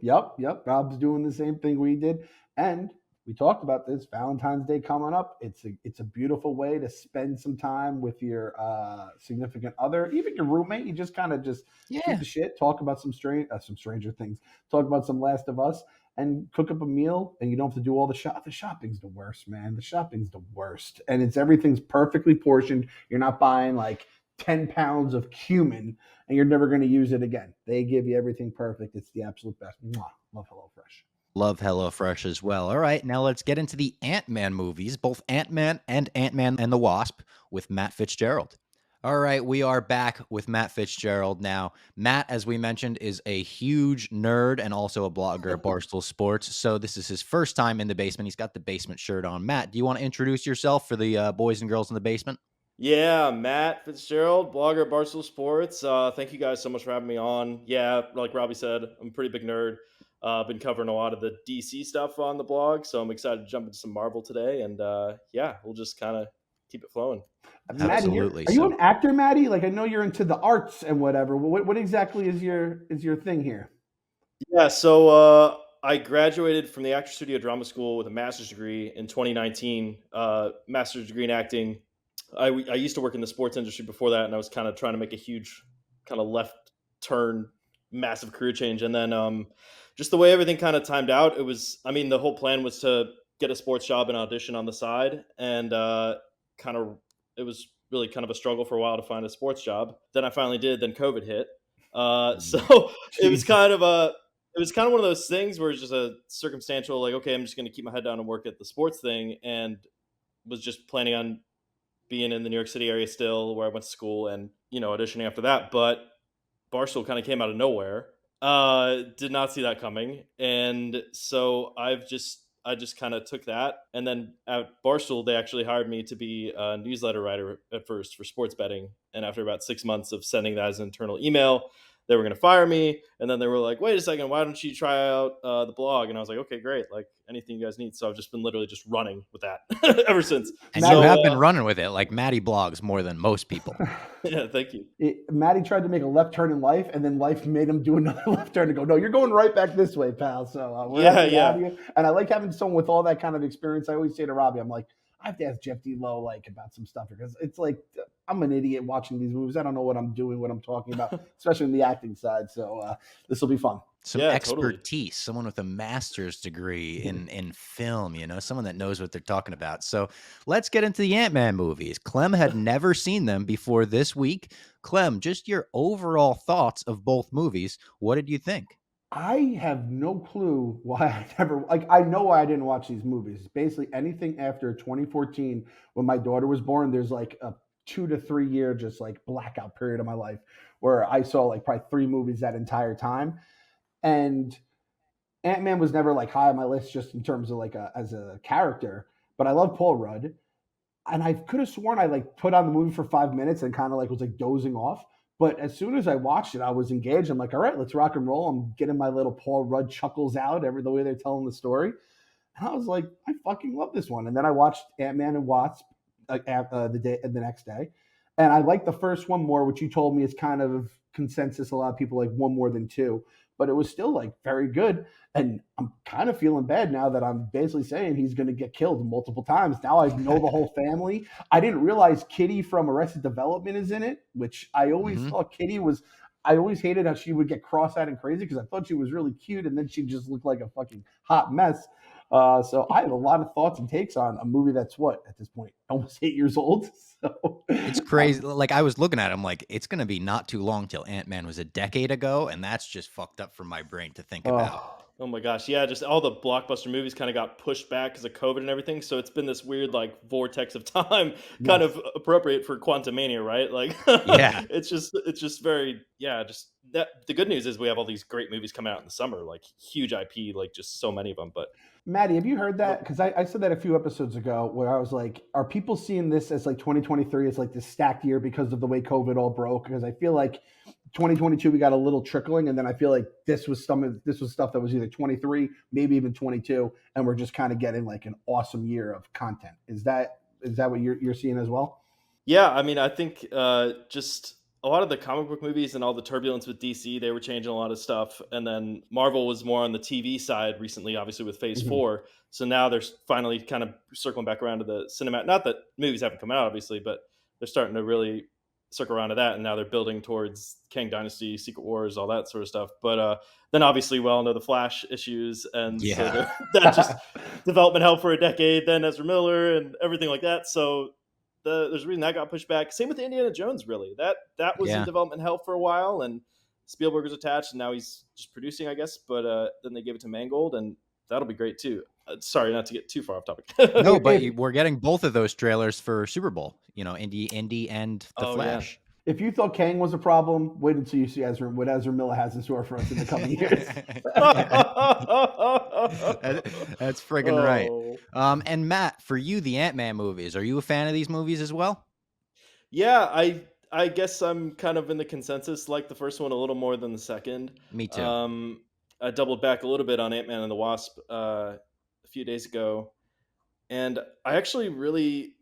yep. Rob's doing the same thing we did, and we talked about this. Valentine's Day coming up. It's a beautiful way to spend some time with your significant other, even your roommate. You just kind of just shoot Yeah. the shit, talk about some Stranger Things, talk about some Last of Us, and cook up a meal. And you don't have to do all the shop. The shopping's the worst, man. The shopping's the worst, and everything's perfectly portioned. You're not buying like 10 pounds of cumin and you're never going to use it again. They give you everything perfect. It's the absolute best. Mwah. Love HelloFresh. Love HelloFresh as well. All right, now let's get into the Ant-Man movies, both Ant-Man and the Wasp, with Matt Fitzgerald. All right, we are back with Matt Fitzgerald now. Matt, as we mentioned, is a huge nerd and also a blogger at Barstool Sports. So this is his first time in the basement. He's got the basement shirt on. Matt, do you want to introduce yourself for the boys and girls in the basement? Yeah, Matt Fitzgerald, blogger at Barstool Sports. Thank you guys so much for having me on. Yeah, like Robbie said, I'm a pretty big nerd. Been covering a lot of the DC stuff on the blog, so I'm excited to jump into some Marvel today. And yeah, we'll just kind of keep it flowing. Maddie, Absolutely. are you So an actor, Maddie? Like I know you're into the arts and whatever. What exactly is your thing here? Yeah, so I graduated from the Actor Studio Drama School with a master's degree in 2019, master's degree in acting. I used to work in the sports industry before that, and I was kind of trying to make a huge kind of left turn, massive career change. And then just the way everything kind of timed out, it was, I mean, the whole plan was to get a sports job and audition on the side. And kind of, it was really kind of a struggle for a while to find a sports job. Then I finally did, then COVID hit. So it was Jeez. kind of a, it was kind of one of those things where it's just a circumstantial, like, okay, I'm just going to keep my head down and work at the sports thing. And was just planning on being in the New York City area still, where I went to school, and auditioning after that. But Barstool kind of came out of nowhere. Did not see that coming, and so I just kind of took that, and then at Barstool they actually hired me to be a newsletter writer at first for sports betting, and after about 6 months of sending that as an internal email, they were going to fire me, and then they were like, "Wait a second, why don't you try out the blog?" And I was like, "Okay, great, like anything you guys need." So I've just been literally just running with that ever since. and Maddie, you So have been running with it like Maddie blogs more than most people. yeah, thank you. Maddie tried to make a left turn in life, and then life made him do another left turn and go, "No, you're going right back this way, pal." So we're happy to have you. And I like having someone with all that kind of experience. I always say to Robbie, I'm like, I have to ask Jeff D. Lowe like about some stuff because it's like I'm an idiot watching these movies. I don't know what I'm doing, what I'm talking about, especially in the acting side. So this will be fun. Some Yeah, totally. expertise, someone with a master's degree in film, someone that knows what they're talking about. So let's get into the Ant-Man movies. Clem had never seen them before this week. Clem, just your overall thoughts of both movies. What did you think? I have no clue why I never like. I know why I didn't watch these movies. Basically, anything after 2014, when my daughter was born, there's like a 2 to 3 year just like blackout period of my life where I saw like probably 3 movies that entire time. And Ant-Man was never like high on my list just in terms of like as a character. But I love Paul Rudd, and I could have sworn I like put on the movie for 5 minutes and kind of like was like dozing off. But as soon as I watched it, I was engaged. I'm like, all right, let's rock and roll. I'm getting my little Paul Rudd chuckles out every the way they're telling the story. And I was like, I fucking love this one. And then I watched Ant-Man and Wasp the next day. And I like the first one more, which you told me is kind of consensus. A lot of people like one more than two, but it was still like very good. And I'm kind of feeling bad now that I'm basically saying he's going to get killed multiple times. Now I know the whole family. I didn't realize Kitty from Arrested Development is in it, which I always thought Kitty was. I always hated how she would get cross-eyed and crazy because I thought she was really cute, and then she just looked like a fucking hot mess. So I have a lot of thoughts and takes on a movie that's what at this point almost 8 years old. So It's crazy. Like I was looking at him like it's going to be not too long till Ant-Man was a decade ago, and that's just fucked up for my brain to think about. Oh my gosh, yeah, just all the blockbuster movies kind of got pushed back because of COVID and everything. So it's been this weird like vortex of time, kind yes. of appropriate for Quantumania, right? Like, Yeah. it's just very, yeah. Just that the good news is we have all these great movies coming out in the summer, like huge IP, like just so many of them. But Maddie, have you heard that? Because I said that a few episodes ago where I was like, are people seeing this as like 2023 as like this stacked year because of the way COVID all broke? Because I feel like 2022 we got a little trickling, and then I feel like this was stuff that was either 23, maybe even 22, and we're just kind of getting like an awesome year of content. Is that what you're seeing as well? yeah, I mean, I think just a lot of the comic book movies and all the turbulence with DC, they were changing a lot of stuff. And then Marvel was more on the TV side recently, obviously with Phase 4. So now they're finally kind of circling back around to the cinematic. Not that movies haven't come out, obviously, but they're starting to really circle around to that. And now they're building towards Kang Dynasty, Secret Wars, all that sort of stuff. But then obviously we all know the Flash issues. And so that just development hell for a decade, then Ezra Miller and everything like that. So there's a reason that got pushed back. Same with Indiana Jones, really. That was in development hell for a while, and Spielberg was attached, and now he's just producing, I guess. But then they gave it to Mangold, and that'll be great too. Sorry, not to get too far off topic. No, but we're getting both of those trailers for Super Bowl. Indy and the Flash. Yeah. If you thought Kang was a problem, wait until you see what Ezra Miller has in store for us in the coming years. That's friggin' right. And Matt, for you, the Ant-Man movies, are you a fan of these movies as well? Yeah, I guess I'm kind of in the consensus, like the first one a little more than the second. Me too. I doubled back a little bit on Ant-Man and the Wasp a few days ago, and I actually really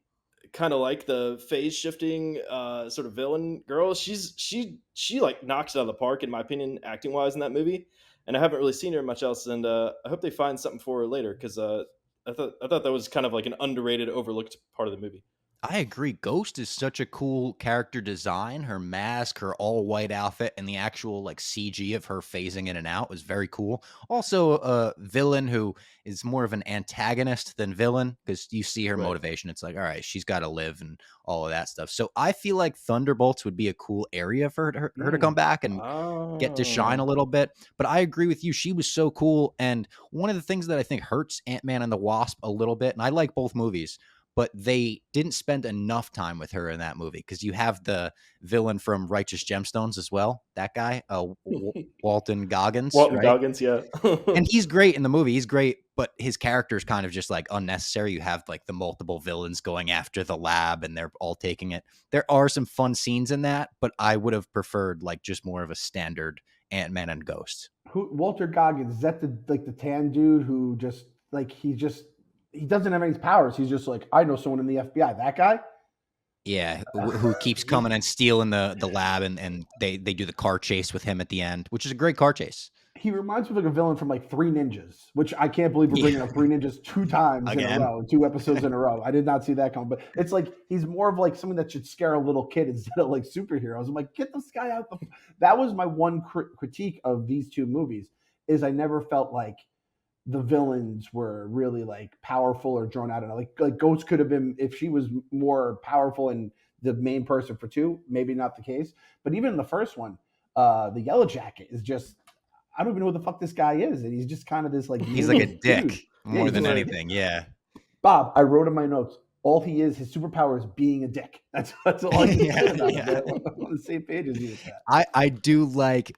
kind of like the phase shifting sort of villain girl. She like knocks it out of the park in my opinion, acting wise in that movie. And I haven't really seen her in much else, and I hope they find something for her later because I thought that was kind of like an underrated, overlooked part of the movie. I agree. Ghost is such a cool character design. Her mask, her all white outfit, and the actual like CG of her phasing in and out was very cool. Also, a villain who is more of an antagonist than villain because you see her Right. motivation. It's like, all right, she's got to live and all of that stuff. So I feel like Thunderbolts would be a cool area for her to come back and get to shine a Oh. little bit. But I agree with you. She was so cool. And one of the things that I think hurts Ant-Man and the Wasp a little bit, and I like both movies, but they didn't spend enough time with her in that movie because you have the villain from Righteous Gemstones as well. That guy, Walton Goggins, Walton right? Goggins, yeah. And he's great in the movie. He's great, but his character is kind of just like unnecessary. You have like the multiple villains going after the lab and they're all taking it. There are some fun scenes in that, but I would have preferred like just more of a standard Ant-Man and Ghost. Who Walter Goggins? Is that the tan dude who just like he doesn't have any powers? He's just like, I know someone in the FBI. That guy. Yeah, who keeps coming and stealing the lab, and they do the car chase with him at the end, which is a great car chase. He reminds me of like a villain from like Three Ninjas, which I can't believe we're bringing up Three Ninjas 2 times in a Again. row, 2 episodes in a row. I did not see that coming, but it's like he's more of like something that should scare a little kid instead of like superheroes. I'm like, get this guy out. That was my one critique of these two movies is I never felt like the villains were really like powerful or drawn out. And like Ghost could have been if she was more powerful and the main person for two, maybe not the case. But even in the first one, the Yellow Jacket is just I don't even know who the fuck this guy is, and he's just kind of this like He's like a dude. dick more he's than like- anything. Yeah. Bob, I wrote in my notes. All he is, his superpower is being a dick. That's all I can say about Yeah. it. I'm on the same page as you with that. I do like.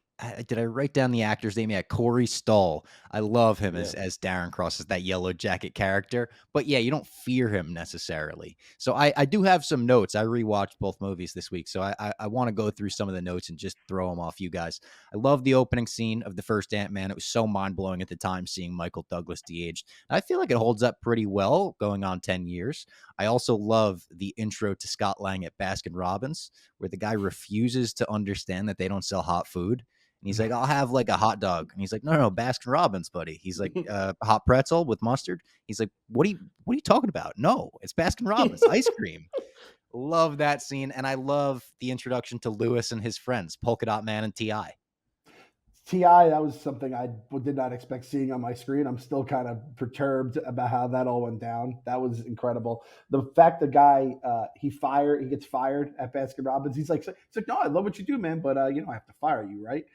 Did I write down the actor's name? Yeah, Corey Stoll. I love him Yeah. as Darren Cross as that Yellow Jacket character. But yeah, you don't fear him necessarily. So I do have some notes. I rewatched both movies this week, so I want to go through some of the notes and just throw them off you guys. I love the opening scene of the first Ant-Man. It was so mind blowing at the time seeing Michael Douglas de-aged. I feel like it holds up pretty well going on 10 years. I also love the intro to Scott Lang at Baskin Robbins, where the guy refuses to understand that they don't sell hot food. And he's like, I'll have like a hot dog. And he's like, no, Baskin Robbins, buddy. He's like, hot pretzel with mustard. He's like, what are you talking about? No, it's Baskin Robbins ice cream. Love that scene. And I love the introduction to Lewis and his friends, Polka Dot Man and T.I. T.I., that was something I did not expect seeing on my screen. I'm still kind of perturbed about how that all went down. That was incredible. The fact the guy he gets fired at Baskin Robbins. He's like, no, I love what you do, man, but I have to fire you, right?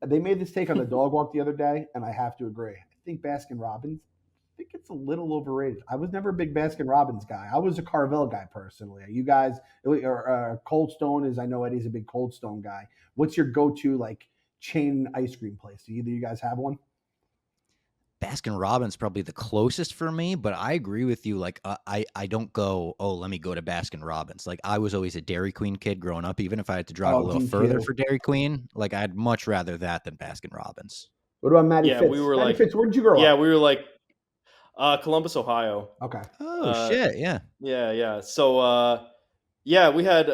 They made this take on the dog walk the other day, and I have to agree. I think Baskin Robbins, I think it's a little overrated. I was never a big Baskin Robbins guy. I was a Carvel guy personally. You guys, or Cold Stone is, I know Eddie's a big Cold Stone guy. What's your go-to like chain ice cream place? Do either you guys have one? Baskin Robbins probably the closest for me, but I agree with you. Like, I don't go, oh, let me go to Baskin Robbins. Like, I was always a Dairy Queen kid growing up. Even if I had to drive a little further for Dairy Queen, like, I'd much rather that than Baskin Robbins. What about Matty Fitz? We were Matty like, Fitz, where did you grow up? Yeah, we were like Columbus, Ohio. Okay. Oh, shit, yeah. Yeah. So, yeah, we had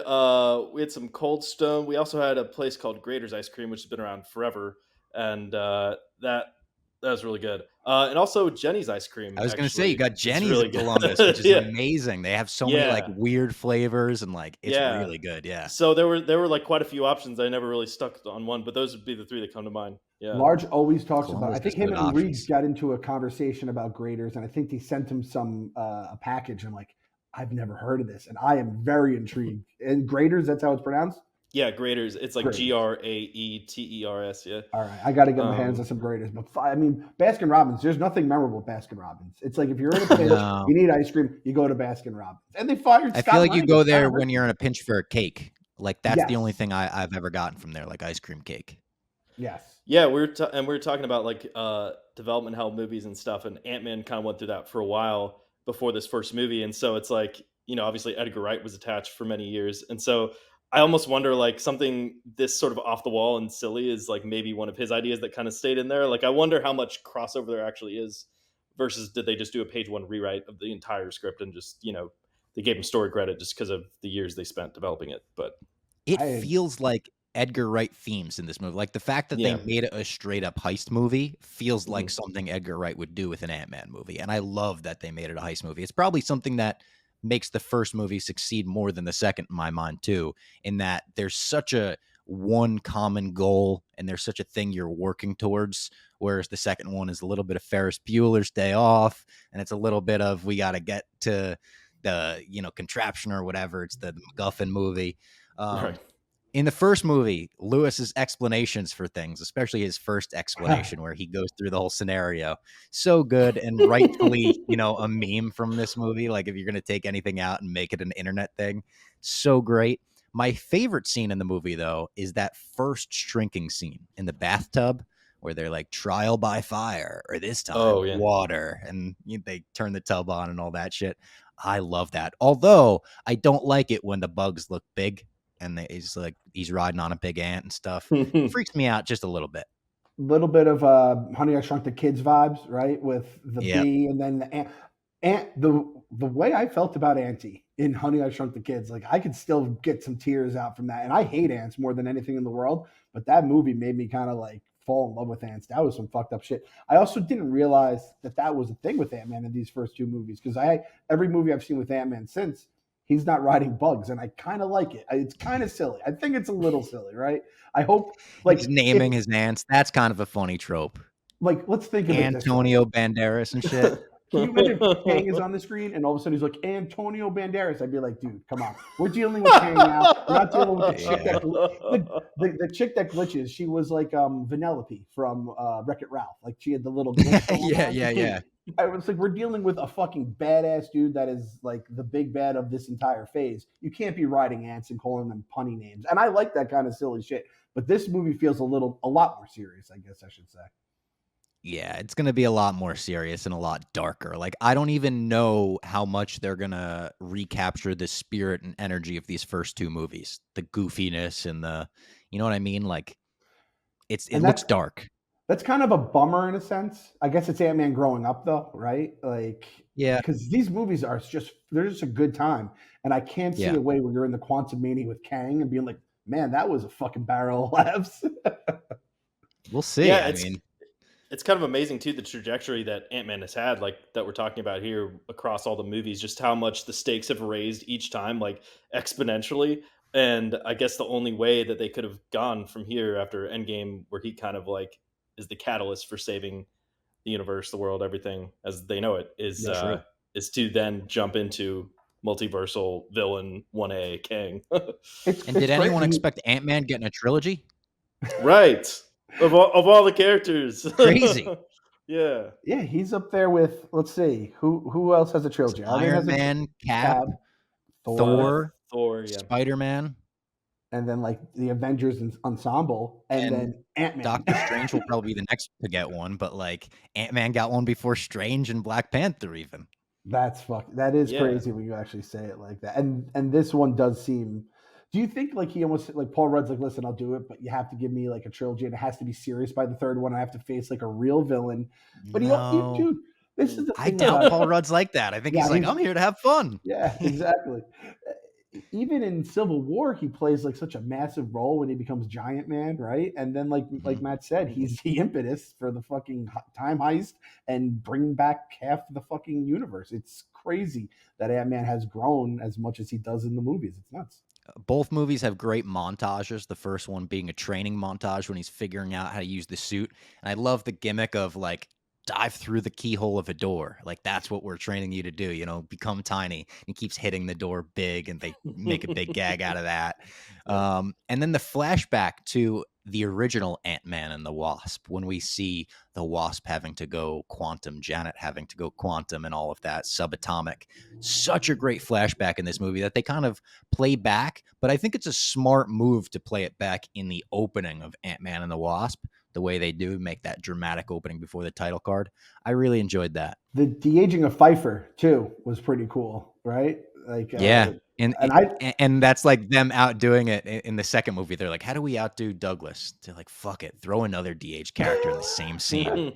some Cold Stone. We also had a place called Grater's Ice Cream, which has been around forever, and that was really good. And also Jenny's Ice Cream. I was going to say, you got Jenny's really in Columbus, which is amazing. They have so many like weird flavors and like it's really good. Yeah. So there were like quite a few options. I never really stuck on one, but those would be the three that come to mind. Yeah. Large always talks Columbus about. I think has him good and Reed options. got into a conversation about graders, and I think they sent him some a package. I'm like, I've never heard of this, and I am very intrigued. And graders, that's how it's pronounced. Yeah, Graders. It's like Graders. Graeters. Yeah. All right, I got to get my hands on some graders. But I mean, Baskin Robbins. There's nothing memorable with Baskin Robbins. It's like if you're in a pinch, No. you need ice cream, you go to Baskin Robbins. And they fired. I Scott feel like you Lang. go there when you're in a pinch for a cake. Like that's the Yes. only thing I've ever gotten from there, like ice cream cake. Yes. Yeah, we were talking about like development hell movies and stuff, and Ant-Man kind of went through that for a while before this first movie, and so it's like, obviously Edgar Wright was attached for many years, and so I almost wonder, like, something this sort of off the wall and silly is like maybe one of his ideas that kind of stayed in there. Like, I wonder how much crossover there actually is versus did they just do a page one rewrite of the entire script and just, they gave him story credit just because of the years they spent developing it. But It I feels like Edgar Wright themes in this movie. Like, the fact that they yeah. made it a straight up heist movie feels like Mhm. something Edgar Wright would do with an Ant-Man movie, and I love that they made it a heist movie. It's probably something that makes the first movie succeed more than the second in my mind too, in that there's such a one common goal and there's such a thing you're working towards, whereas the second one is a little bit of Ferris Bueller's Day Off, and it's a little bit of we got to get to the, contraption or whatever. It's the MacGuffin movie. Right. In the first movie, Lewis's explanations for things, especially his first explanation where he goes through the whole scenario, so good and rightfully, a meme from this movie. Like, if you're going to take anything out and make it an internet thing, so great. My favorite scene in the movie, though, is that first shrinking scene in the bathtub where they're like trial by fire or this time Oh yeah. water, and they turn the tub on and all that shit. I love that. Although I don't like it when the bugs look big and he's riding on a big ant and stuff. Freaks me out just a little bit. little bit of Honey I Shrunk the Kids vibes, right? With the Yeah. bee and then the ant. The way I felt about Auntie in Honey I Shrunk the Kids, like I could still get some tears out from that. And I hate ants more than anything in the world, but that movie made me kind of like fall in love with ants. That was some fucked up shit. I also didn't realize that was a thing with Ant-Man in these first two movies because every movie I've seen with Ant-Man since, he's not riding bugs, and I kind of like it. It's kind of silly. I think it's a little silly, right? I hope He's naming his ants. That's kind of a funny trope. Like, let's think of it this way. Antonio Banderas and shit. Can you imagine if Kang is on the screen and all of a sudden he's like, Antonio Banderas? I'd be like, dude, come on. We're dealing with Kang now. We're not dealing with the chick the chick that glitches. She was like Vanellope from Wreck-It Ralph. Like, she had the little glitch Yeah. I was like, we're dealing with a fucking badass dude that is like the big bad of this entire phase. You can't be riding ants and calling them punny names. And I like that kind of silly shit. But this movie feels a lot more serious, I guess I should say. Yeah, it's going to be a lot more serious and a lot darker. Like, I don't even know how much they're going to recapture the spirit and energy of these first two movies. The goofiness and you know what I mean? Like, it looks dark. That's kind of a bummer in a sense. I guess it's Ant-Man growing up though, right? Like, yeah, because these movies they're just a good time. And I can't see a way where you're in the Quantumania with Kang and being like, man, that was a fucking barrel of laughs. We'll see. Yeah, I mean, it's kind of amazing too, the trajectory that Ant-Man has had, like that we're talking about here across all the movies, just how much the stakes have raised each time, like exponentially. And I guess the only way that they could have gone from here after Endgame, where he kind of like is the catalyst for saving the universe, the world, everything as they know it, is to then jump into multiversal villain 1A Kang. And did anyone expect Ant-Man getting a trilogy? Right. Of all the characters. Crazy. Yeah. Yeah, he's up there with, let's see, who else has a trilogy? Iron Man, Cap, Thor, yeah. Spider-Man. And then like the Avengers ensemble, and then Ant-Man. Doctor Strange will probably be the next to get one, but like Ant-Man got one before Strange and Black Panther even. That is crazy when you actually say it like that. And this one does seem. Do you think like he almost like Paul Rudd's like, listen, I'll do it, but you have to give me like a trilogy, and it has to be serious by the third one. I have to face like a real villain. But dude, this is the thing. I doubt Paul Rudd's like that. I think he's like, I'm here to have fun. Yeah, exactly. Even in Civil War, he plays like such a massive role when he becomes Giant Man, right? And then like Matt said, he's the impetus for the fucking time heist and bring back half the fucking universe. It's crazy that Ant-Man has grown as much as he does in the movies. It's nuts. Both movies have great montages. The first one being a training montage when he's figuring out how to use the suit. And I love the gimmick of like, dive through the keyhole of a door. Like, that's what we're training you to do, become tiny. He keeps hitting the door big and they make a big gag out of that. And then the flashback to the original Ant-Man and the Wasp, when we see the Wasp having to go quantum, Janet having to go quantum and all of that, subatomic. Such a great flashback in this movie that they kind of play back, but I think it's a smart move to play it back in the opening of Ant-Man and the Wasp, the way they do, make that dramatic opening before the title card. I really enjoyed that. The de-aging of Pfeiffer too was pretty cool, right? Like, Yeah. and I, And that's like them outdoing it in the second movie. They're like, how do we outdo Douglas? They're like, fuck it. Throw another DH character in the same scene.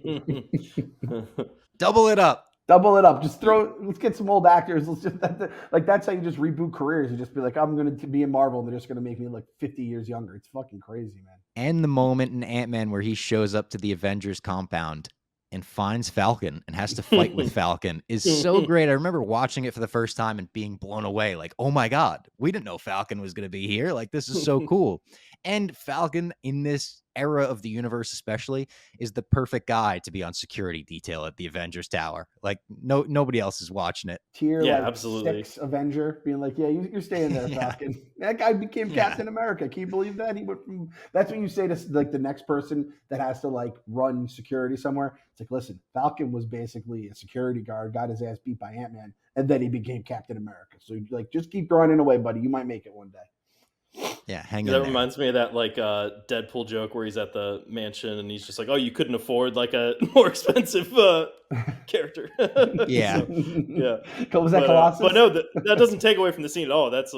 Double it up. double it up. Just let's get some old actors. Let's just, like, that's how you just reboot careers. You just be like, I'm going to be in Marvel, and they're just going to make me look 50 years younger. It's fucking crazy, man. And the moment in Ant-Man where he shows up to the Avengers compound and finds Falcon and has to fight with Falcon is so great. I remember watching it for the first time and being blown away. Like, oh my God, we didn't know Falcon was going to be here. Like, this is so cool. And Falcon in this era of the universe especially is the perfect guy to be on security detail at the Avengers Tower. Like, nobody else is watching it. Tier Yeah, like absolutely. 6 Avenger being like, yeah, you're staying there, Falcon. That guy became Captain America. Can you believe that? He went from, that's when you say to like the next person that has to like run security somewhere. It's like, listen, Falcon was basically a security guard, got his ass beat by Ant-Man, and then he became Captain America. So like, just keep grinding away, buddy. You might make it one day. Yeah, hang in That there. reminds me of that like Deadpool joke where he's at the mansion and he's just like, "Oh, you couldn't afford like a more expensive character." Yeah. So, yeah. Was that Colossus? But no, that doesn't take away from the scene at all. That's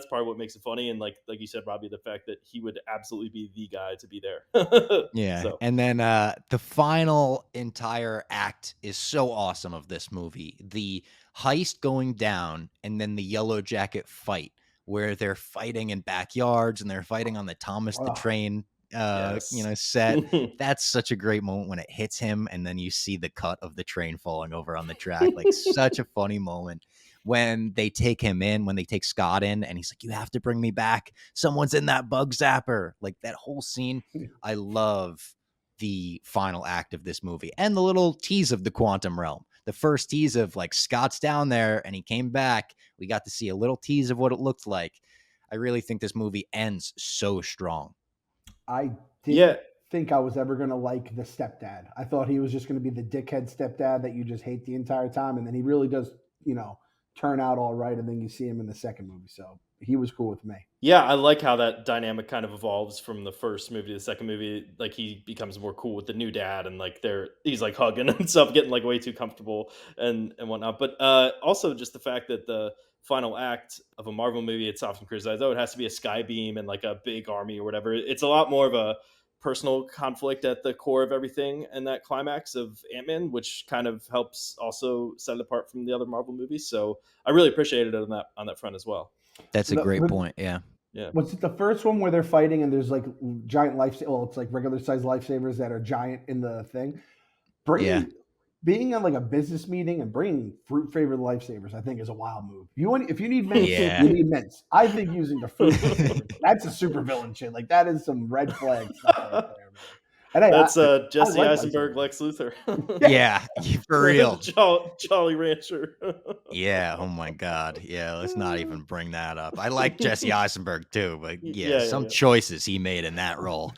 part of what makes it funny, and like you said, Robbie, the fact that he would absolutely be the guy to be there. Yeah. So. And then the final entire act is so awesome of this movie. The heist going down and then the Yellow Jacket fight where they're fighting in backyards and they're fighting on the Thomas the Train set. That's such a great moment when it hits him and then you see the cut of the train falling over on the track. Like, such a funny moment. When they take him in, when they take Scott in, and he's like, you have to bring me back. Someone's in that bug zapper. Like, that whole scene. I love the final act of this movie and the little tease of the quantum realm. The first tease of like Scott's down there and he came back. We got to see a little tease of what it looked like. I really think this movie ends so strong. I didn't think I was ever going to like the stepdad. I thought he was just going to be the dickhead stepdad that you just hate the entire time. And then he really does, turn out all right. And then you see him in the second movie. So he was cool with me. Yeah, I like how that dynamic kind of evolves from the first movie to the second movie. Like, he becomes more cool with the new dad, and like he's like hugging and stuff, getting like way too comfortable and whatnot. But also just the fact that the final act of a Marvel movie, it's often criticized, it has to be a sky beam and like a big army or whatever. It's a lot more of a personal conflict at the core of everything, and that climax of Ant-Man, which kind of helps also set it apart from the other Marvel movies. So I really appreciated it on that front as well. That's a great point. Yeah. Was it the first one where they're fighting and there's like giant it's like regular size lifesavers that are giant in the thing? Being on like a business meeting and bringing fruit flavored lifesavers, I think, is a wild move. If you need mints, you need mints. I think using the fruit, that's a super villain shit. Like, that is some red flag stuff right there, man. And that's Jesse Eisenberg, Lex Luthor. Yeah, for real. Jolly Rancher. Yeah, oh my God. Yeah, let's not even bring that up. I like Jesse Eisenberg too, but some choices he made in that role.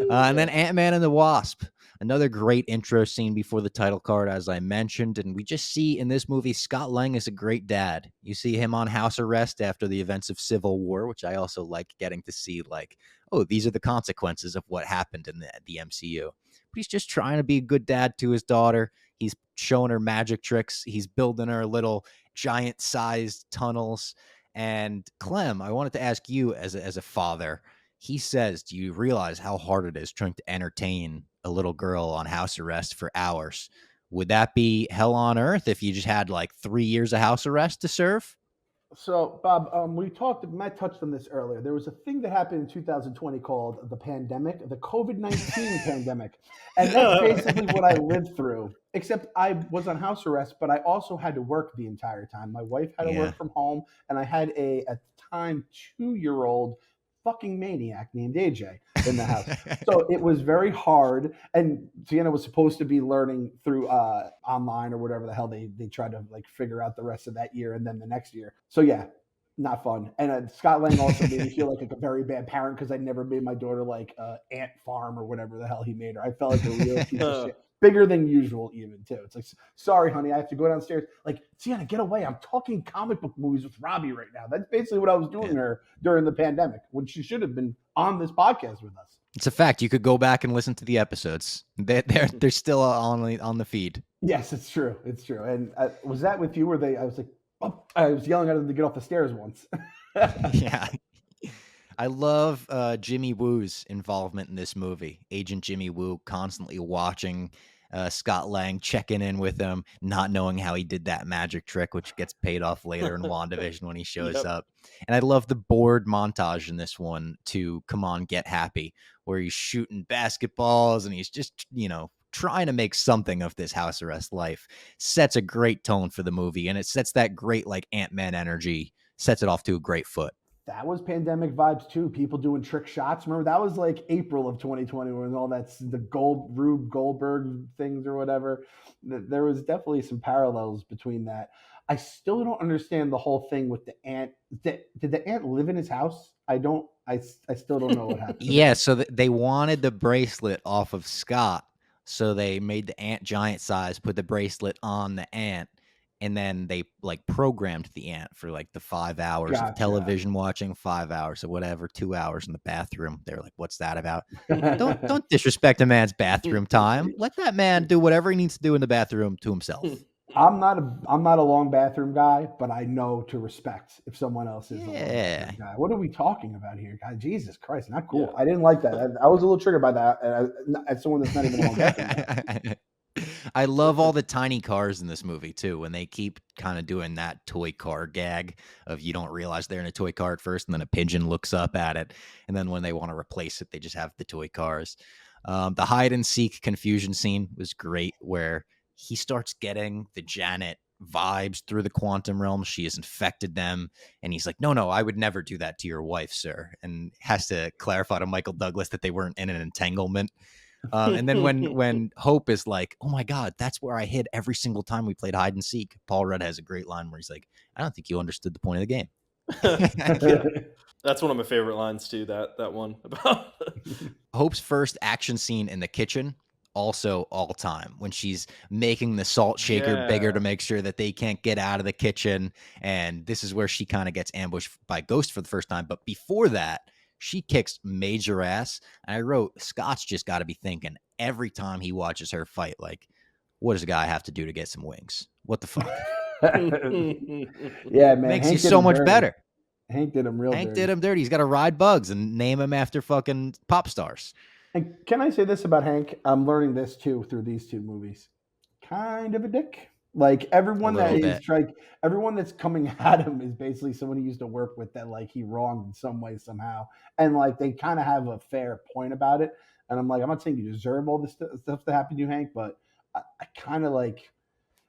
And then Ant-Man and the Wasp. Another great intro scene before the title card, as I mentioned. And we just see in this movie, Scott Lang is a great dad. You see him on house arrest after the events of Civil War, which I also like getting to see, like, oh, these are the consequences of what happened in the MCU. But he's just trying to be a good dad to his daughter. He's showing her magic tricks. He's building her little giant-sized tunnels. And Clem, I wanted to ask you as a father, he says, do you realize how hard it is trying to entertain a little girl on house arrest for hours? Would that be hell on earth if you just had like 3 years of house arrest to serve? So, Bob, Matt touched on this earlier. There was a thing that happened in 2020 called the pandemic, the COVID-19 pandemic. And that's basically what I lived through, except I was on house arrest, but I also had to work the entire time. My wife had to work from home, and I had at the time, 2-year-old fucking maniac named AJ in the house. So it was very hard. And Sienna was supposed to be learning through online or whatever the hell they tried to like figure out the rest of that year and then the next year. So yeah, not fun. And Scott Lang also made me feel like a very bad parent because I never made my daughter like Ant Farm or whatever the hell he made her. I felt like a real piece of shit. Bigger than usual, even too. It's like, sorry, honey, I have to go downstairs. Like, Sienna, get away! I'm talking comic book movies with Robbie right now. That's basically what I was doing her during the pandemic, when she should have been on this podcast with us. It's a fact. You could go back and listen to the episodes. They're still on the feed. Yes, it's true. It's true. And was that with you? I was like, Oh, I was yelling at him to get off the stairs once. Yeah. I love Jimmy Woo's involvement in this movie. Agent Jimmy Woo constantly watching Scott Lang, checking in with him, not knowing how he did that magic trick, which gets paid off later in WandaVision when he shows up. And I love the board montage in this one to Come On, Get Happy, where he's shooting basketballs and he's just, trying to make something of this house arrest life. Sets a great tone for the movie, and it sets that great, like, Ant-Man energy, sets it off to a great foot. That was pandemic vibes too. People doing trick shots. Remember that was like April of 2020 when all that's the Rube Goldberg things or whatever. There was definitely some parallels between that. I still don't understand the whole thing with the ant. Did the ant live in his house? I still don't know what happened. Yeah, so they wanted the bracelet off of Scott, so they made the ant giant size, put the bracelet on the ant, and then they like programmed the ant for like the 5 hours of television watching, 5 hours or whatever, 2 hours in the bathroom. They're like, "What's that about?" Don't disrespect a man's bathroom time. Let that man do whatever he needs to do in the bathroom to himself. I'm not a long bathroom guy, but I know to respect if someone else is a long bathroom guy. What are we talking about here, God? Jesus Christ, not cool. Yeah. I didn't like that. I was a little triggered by that as someone that's not even a long bathroom guy. I love all the tiny cars in this movie too, when they keep kind of doing that toy car gag of you don't realize they're in a toy car at first, and then a pigeon looks up at it, and then when they want to replace it, they just have the toy cars. The hide and seek confusion scene was great, where he starts getting the Janet vibes through the quantum realm. She has infected them, and he's like, no, I would never do that to your wife, sir, and has to clarify to Michael Douglas that they weren't in an entanglement. And then when Hope is like, oh my God, that's where I hid every single time we played hide and seek, Paul Rudd has a great line where he's like, I don't think you understood the point of the game. Yeah. That's one of my favorite lines too, that one about Hope's first action scene in the kitchen, also all time, when she's making the salt shaker bigger to make sure that they can't get out of the kitchen. And this is where she kind of gets ambushed by Ghost for the first time. But before that, she kicks major ass. And I wrote, Scott's just got to be thinking every time he watches her fight, like, what does a guy have to do to get some wings? What the fuck? Yeah, man. Makes you so much better. Hank did him real dirty. Hank did him dirty. He's got to ride bugs and name him after fucking pop stars. And can I say this about Hank? I'm learning this too through these two movies. Kind of a dick. Like everyone that's coming at him is basically someone he used to work with that like he wronged in some way somehow, and like they kind of have a fair point about it. And I'm like, I'm not saying you deserve all this stuff that happened to you, Hank, but I kind of like,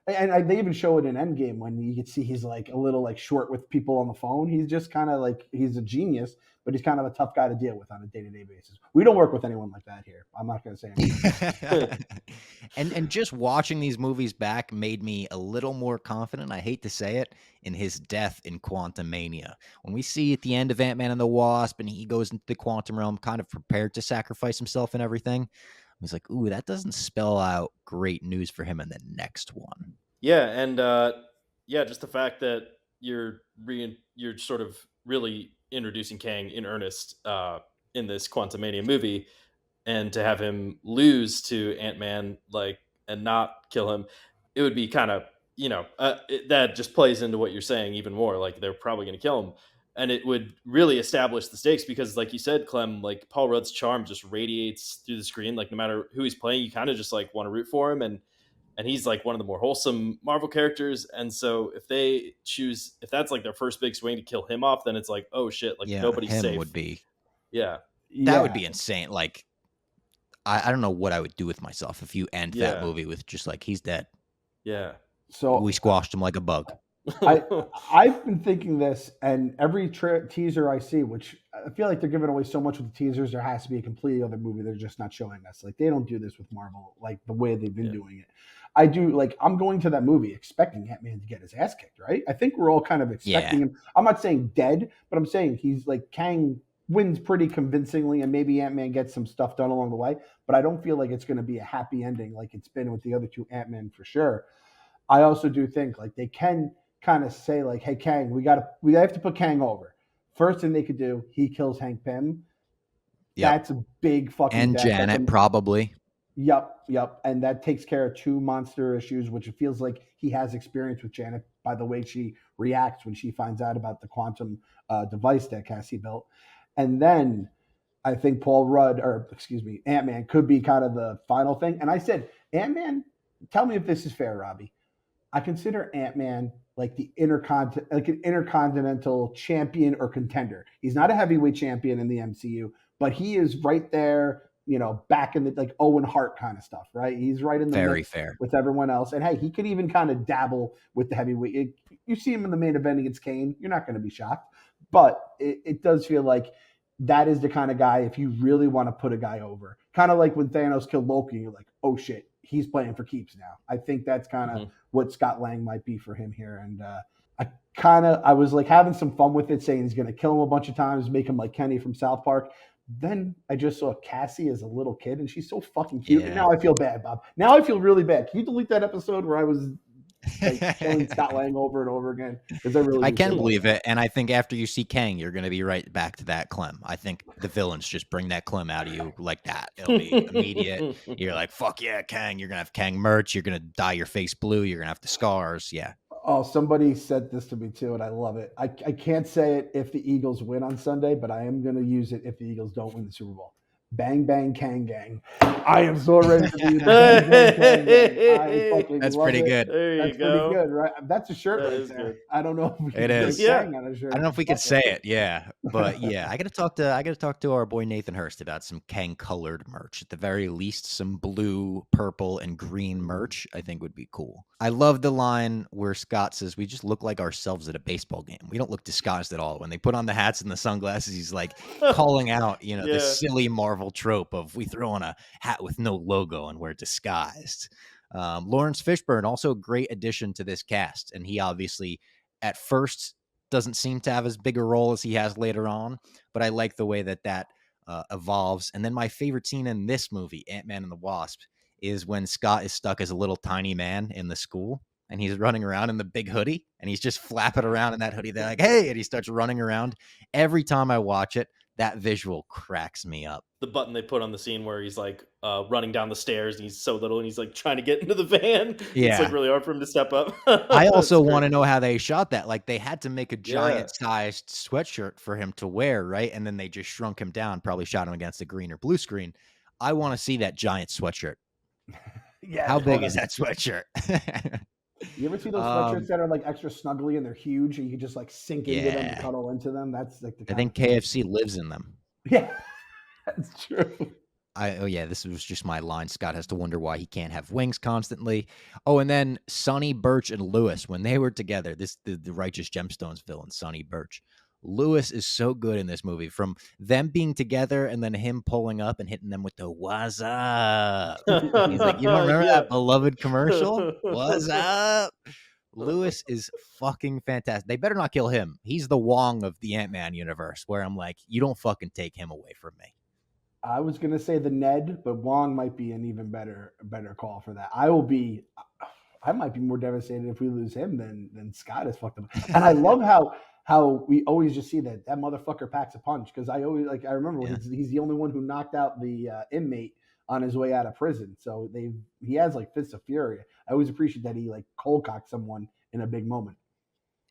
and they even show it in Endgame when you can see he's like a little like short with people on the phone. He's just kind of like he's a genius, but he's kind of a tough guy to deal with on a day-to-day basis. We don't work with anyone like that here. I'm not going to say anything. And just watching these movies back made me a little more confident, I hate to say it, in his death in Quantumania. When we see at the end of Ant-Man and the Wasp and he goes into the quantum realm kind of prepared to sacrifice himself and everything, he's like, ooh, that doesn't spell out great news for him in the next one. Yeah, and just the fact that you're sort of really introducing Kang in earnest in this Quantumania movie, and to have him lose to Ant-Man and not kill him, it would be kind of that just plays into what you're saying even more. Like they're probably going to kill him, and it would really establish the stakes because, like you said, Clem, like Paul Rudd's charm just radiates through the screen. Like no matter who he's playing, you kind of just like want to root for him, and he's like one of the more wholesome Marvel characters. And so if that's like their first big swing to kill him off, then it's like, oh shit, like nobody's safe. Would be, that would be insane. Like I don't know what I would do with myself if you end that movie with just like he's dead. Yeah. So we squashed him like a bug. I've been thinking this, and every teaser I see, which I feel like they're giving away so much with the teasers, there has to be a completely other movie they're just not showing us. Like they don't do this with Marvel like the way they've been doing it. I do, like I'm going to that movie expecting Ant-Man to get his ass kicked, right? I think we're all kind of expecting him. I'm not saying dead, but I'm saying he's like Kang wins pretty convincingly, and maybe Ant-Man gets some stuff done along the way. But I don't feel like it's going to be a happy ending like it's been with the other two Ant-Man for sure. I also do think like they can kind of say like, hey, Kang, we have to put Kang over. First thing they could do, he kills Hank Pym. Yep. That's a big fucking and death. Janet probably. Yep. And that takes care of two monster issues, which it feels like he has experience with Janet by the way she reacts when she finds out about the quantum device that Cassie built. And then I think Ant-Man could be kind of the final thing. And I said, Ant-Man, tell me if this is fair, Robbie. I consider Ant-Man like an intercontinental champion or contender. He's not a heavyweight champion in the MCU, but he is right there, back in the like Owen Hart kind of stuff, right? He's right in the Very fair with everyone else. And hey, he could even kind of dabble with the heavyweight. You see him in the main event against Kane, you're not going to be shocked. But it does feel like that is the kind of guy, if you really want to put a guy over, kind of like when Thanos killed Loki, you're like, oh shit, he's playing for keeps now. I think that's kind of what Scott Lang might be for him here. And I was like having some fun with it, saying he's going to kill him a bunch of times, make him like Kenny from South Park. Then I just saw Cassie as a little kid, and she's so fucking cute. Yeah. And now I feel bad, Bob. Now I feel really bad. Can you delete that episode where I was like killing Scott Lang over and over again? Because I can't believe it. And I think after you see Kang, you're going to be right back to that Clem. I think the villains just bring that Clem out of you like that. It'll be immediate. You're like, fuck yeah, Kang. You're going to have Kang merch. You're going to dye your face blue. You're going to have the scars. Yeah. Oh, somebody said this to me too, and I love it. I can't say it if the Eagles win on Sunday, but I am going to use it if the Eagles don't win the Super Bowl. Bang, bang, Kang gang. I am so ready to be the bang, bang, Kang gang. I fucking That's love pretty it. good. That's pretty good, right? That's a shirt right there. Good. I don't know if we can on a shirt. I don't know if we could say it, yeah. But yeah, I gotta talk to our boy Nathan Hurst about some Kang colored merch. At the very least, some blue, purple, and green merch I think would be cool. I love the line where Scott says, we just look like ourselves at a baseball game. We don't look disguised at all. When they put on the hats and the sunglasses, he's like calling out, the silly Marvel trope of we throw on a hat with no logo and we're disguised. Lawrence Fishburne, also a great addition to this cast. And he obviously at first doesn't seem to have as big a role as he has later on, but I like the way that evolves. And then my favorite scene in this movie, Ant-Man and the Wasp, is when Scott is stuck as a little tiny man in the school and he's running around in the big hoodie and he's just flapping around in that hoodie. They're like, hey, and he starts running around. Every time I watch it, that visual cracks me up. The button they put on the scene where he's like running down the stairs and he's so little and he's like trying to get into the van. Yeah. It's like really hard for him to step up. I also want to know how they shot that. Like they had to make a giant sized sweatshirt for him to wear, right? And then they just shrunk him down, probably shot him against a green or blue screen. I want to see that giant sweatshirt. Yeah. How big is that sweatshirt? You ever see those sweatshirts that are like extra snuggly and they're huge and you can just like sink into them and cuddle into them? That's like I think KFC lives in them. Yeah, that's true. This was just my line. Scott has to wonder why he can't have wings constantly. Oh, and then Sonny, Birch, and Lewis, when they were together, the Righteous Gemstones villain, Sonny Birch. Lewis is so good in this movie, from them being together and then him pulling up and hitting them with the "What's up?" He's like, you don't remember that beloved commercial? What's up? Lewis is fucking fantastic. They better not kill him. He's the Wong of the Ant-Man universe, where I'm like, you don't fucking take him away from me. I was gonna say the Ned, but Wong might be an even better call for that. I might be more devastated if we lose him than Scott is fucked up. And I love how we always just see that motherfucker packs a punch, because I remember when he's the only one who knocked out the inmate on his way out of prison. So he has like fists of fury. I always appreciate that he like cold cocked someone in a big moment.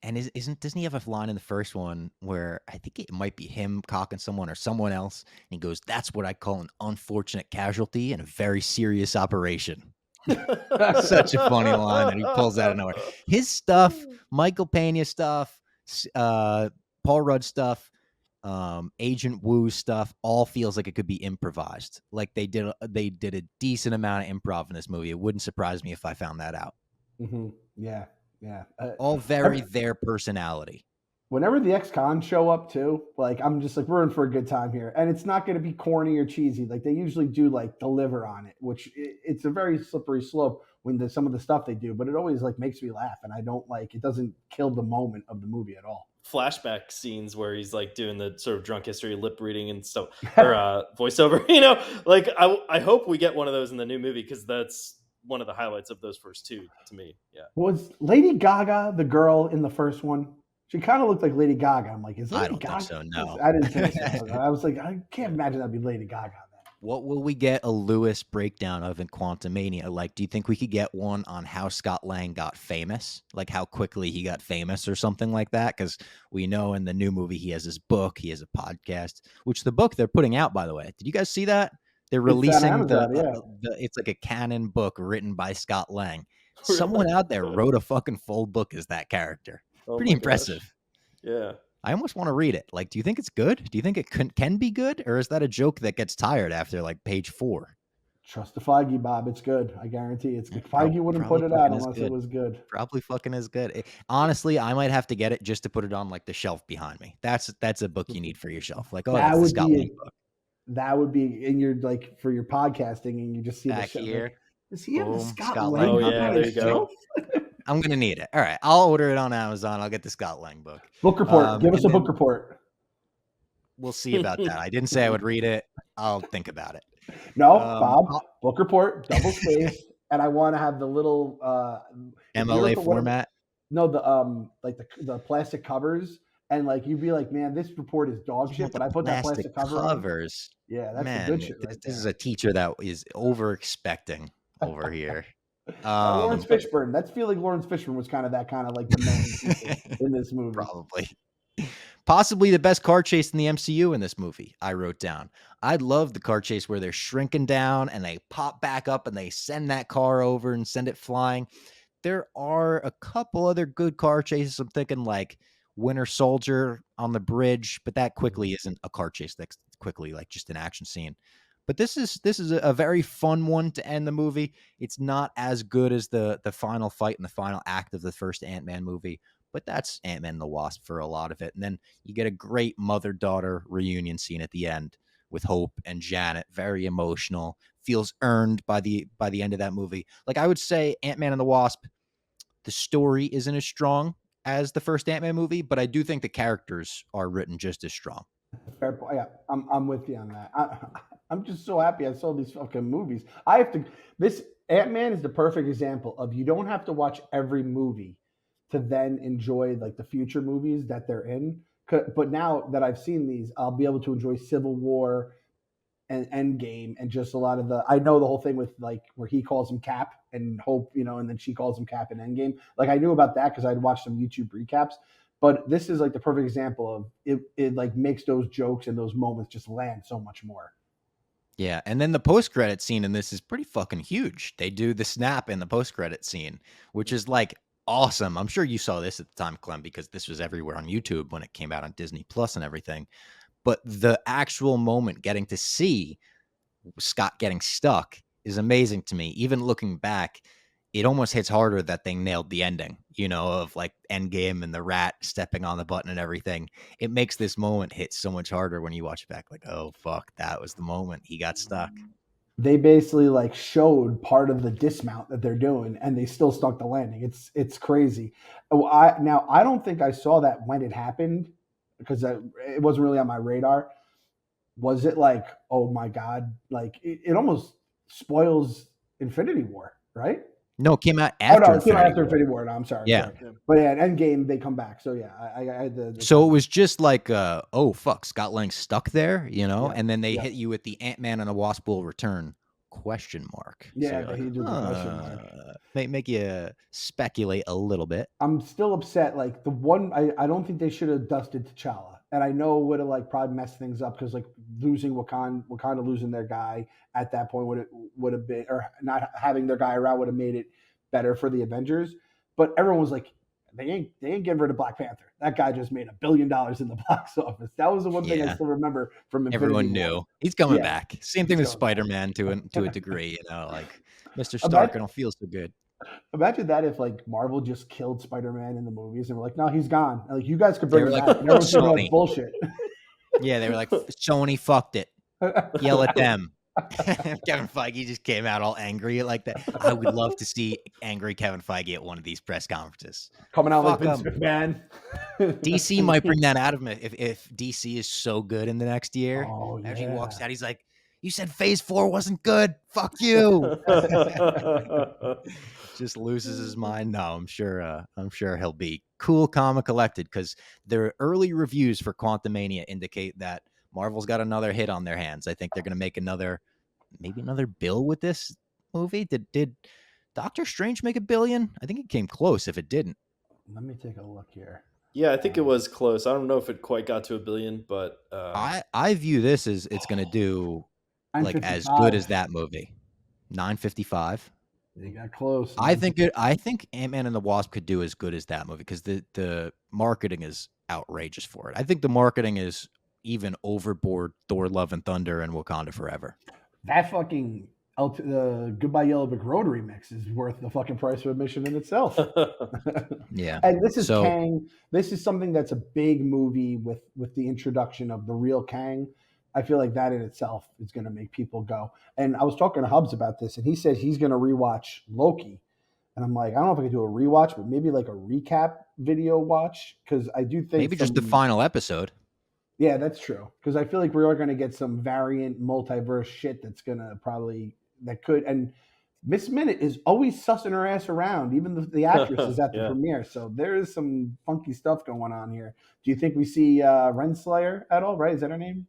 And doesn't he have a line in the first one where I think it might be him cocking someone or someone else, and he goes, "That's what I call an unfortunate casualty in a very serious operation." Such a funny line that he pulls out of nowhere. His stuff, Michael Pena stuff, Paul Rudd stuff, Agent Wu stuff, all feels like it could be improvised. Like they did a decent amount of improv in this movie. It wouldn't surprise me if I found that out. Mm-hmm. Yeah. All their personality. Whenever the ex-cons show up too, like I'm just like, we're in for a good time here, and it's not going to be corny or cheesy. Like they usually do like deliver on it, which it's a very slippery slope when some of the stuff they do, but it always like makes me laugh, and it doesn't kill the moment of the movie at all. Flashback scenes where he's like doing the sort of drunk history lip reading and stuff, or voiceover, like I hope we get one of those in the new movie, because that's one of the highlights of those first two to me. Yeah. Was Lady Gaga the girl in the first one? She kind of looked like Lady Gaga. I'm like, is Lady Gaga? I don't think so, no. I didn't think so. I was like, I can't imagine that'd be Lady Gaga then. What will we get a Lewis breakdown of in Quantumania? Like, do you think we could get one on how Scott Lang got famous? Like how quickly he got famous or something like that? Because we know in the new movie he has his book, he has a podcast, which the book they're putting out, by the way. Did you guys see that? They're It's on releasing Amazon, yeah. it's like a canon book written by Scott Lang. Really? Someone out there wrote a fucking full book as that character. Oh Pretty my impressive. gosh. Yeah. I almost want to read it. Like, do you think it's good? Do you think it can be good? Or is that a joke that gets tired after like page 4? Trust the Feige, Bob. It's good. I guarantee it's good. Prob- Feige wouldn't probably put it out fucking is unless good. it was good. Probably fucking is good. Honestly, I might have to get it just to put it on like the shelf behind me. That's a book you need for your shelf. Like, oh, That that's the would Scott be Lang book. That would be in your like for your podcasting, and you just see Back the show. here. Like, does he have the Boom. Scott Scott Lang? Lang. Oh, book yeah, on there his you go. shelf? I'm gonna need it. All right, I'll order it on Amazon. I'll get the Scott Lang book. Book report. Give us a and book then report. We'll see about that. I didn't say I would read it. I'll think about it. No, I'll- Bob. Book report. Double space. And I want to have the little MLA format. No, the like the plastic covers, and like you'd be like, man, this report is dog shit. But I put that plastic cover on. covers. Yeah, that's Man, the good shit. this, Right this is there. a teacher that is over expecting over here. Lawrence Fishburne. That's feeling Lawrence Fishburne was kind of that kind of like the man in this movie. Probably. Possibly the best car chase in the MCU in this movie, I wrote down. I love the car chase where they're shrinking down and they pop back up and they send that car over and send it flying. There are a couple other good car chases. I'm thinking like Winter Soldier on the bridge, but that quickly isn't a car chase. That's quickly like just an action scene. But this is a very fun one to end the movie. It's not as good as the final fight and the final act of the first Ant-Man movie, but that's Ant-Man and the Wasp for a lot of it. And then you get a great mother-daughter reunion scene at the end with Hope and Janet. Very emotional. Feels earned by the end of that movie. Like I would say Ant-Man and the Wasp, the story isn't as strong as the first Ant-Man movie, but I do think the characters are written just as strong. Fair point. Yeah, I'm with you on that. I'm just so happy I saw these fucking movies. This Ant-Man is the perfect example of you don't have to watch every movie to then enjoy like the future movies that they're in. But now that I've seen these, I'll be able to enjoy Civil War and Endgame and just a lot of I know the whole thing with like where he calls him Cap and Hope, and then she calls him Cap in Endgame. Like I knew about that because I'd watched some YouTube recaps. But this is like the perfect example of it like makes those jokes and those moments just land so much more. Yeah, and then the post-credit scene in this is pretty fucking huge. They do the snap in the post-credit scene, which is like awesome. I'm sure you saw this at the time, Clem, because this was everywhere on YouTube when it came out on Disney Plus and everything. But the actual moment getting to see Scott getting stuck is amazing to me. Even looking back, it almost hits harder that they nailed the ending, of like Endgame and the rat stepping on the button and everything. It makes this moment hit so much harder when you watch it back. Like, oh, fuck, that was the moment he got stuck. They basically like showed part of the dismount that they're doing and they still stuck the landing. It's crazy. I don't think I saw that when it happened because it wasn't really on my radar. Was it like, oh my God, like it almost spoils Infinity War, right? No, it came out after Infinity War. No, I'm sorry. Yeah. Sorry. But yeah, Endgame, they come back. So yeah, I had the So it was just like, oh, fuck, Scott Lang stuck there, Yeah. and then they hit you with the Ant-Man and a Wasp will return ? Yeah, so he did the question mark. Make you speculate a little bit. I'm still upset. Like the one, I don't think they should have dusted T'Challa, and I know it would have like probably messed things up because like losing Wakanda losing their guy at that point would have been, or not having their guy around would have made it better for the Avengers. But everyone was like, they ain't getting rid of Black Panther. That guy just made $1 billion in the box office. That was the one thing I still remember from Infinity Everyone War. knew he's coming Yeah. back. Same thing with He's coming Spider-Man to a degree, like Mr. Stark. I don't feel so good. Imagine that if like Marvel just killed Spider-Man in the movies and we're like, no, he's gone. And, like you guys could bring him back. And everyone's saying, like, bullshit. Yeah, they were like, Sony fucked it. Yell at them. Kevin Feige just came out all angry like that. I would love to see angry Kevin Feige at one of these press conferences. Coming out Fuck like Vince McMahon. DC might bring that out of me if DC is so good in the next year. Oh, As he yeah. walks out, he's like, you said phase 4 wasn't good. Fuck you. Just loses his mind. No, I'm sure he'll be cool, calm, and collected because their early reviews for Quantumania indicate that Marvel's got another hit on their hands. I think they're going to make another maybe another bill with this movie. Did Doctor Strange make $1 billion? I think it came close if it didn't. Let me take a look here. Yeah, I think it was close. I don't know if it quite got to $1 billion, but I view this as it's going to do like as good as that movie. 955. You got close. I think Ant-Man and the Wasp could do as good as that movie because the marketing is outrageous for it. I think the marketing is even overboard Thor: Love and Thunder and Wakanda Forever. That fucking Goodbye Yellow Brick Road remix is worth the fucking price of admission in itself. Yeah. And this is Kang. This is something that's a big movie with the introduction of the real Kang. I feel like that in itself is going to make people go. And I was talking to Hubs about this, and he said he's going to rewatch Loki. And I'm like, I don't know if I can do a rewatch, but maybe like a recap video watch, because I do think maybe just the final episode. Yeah, that's true. Because I feel like we are going to get some variant multiverse shit that's going to and Miss Minute is always sussing her ass around. Even the actress is at the premiere. So there is some funky stuff going on here. Do you think we see Renslayer at all? Right? Is that her name?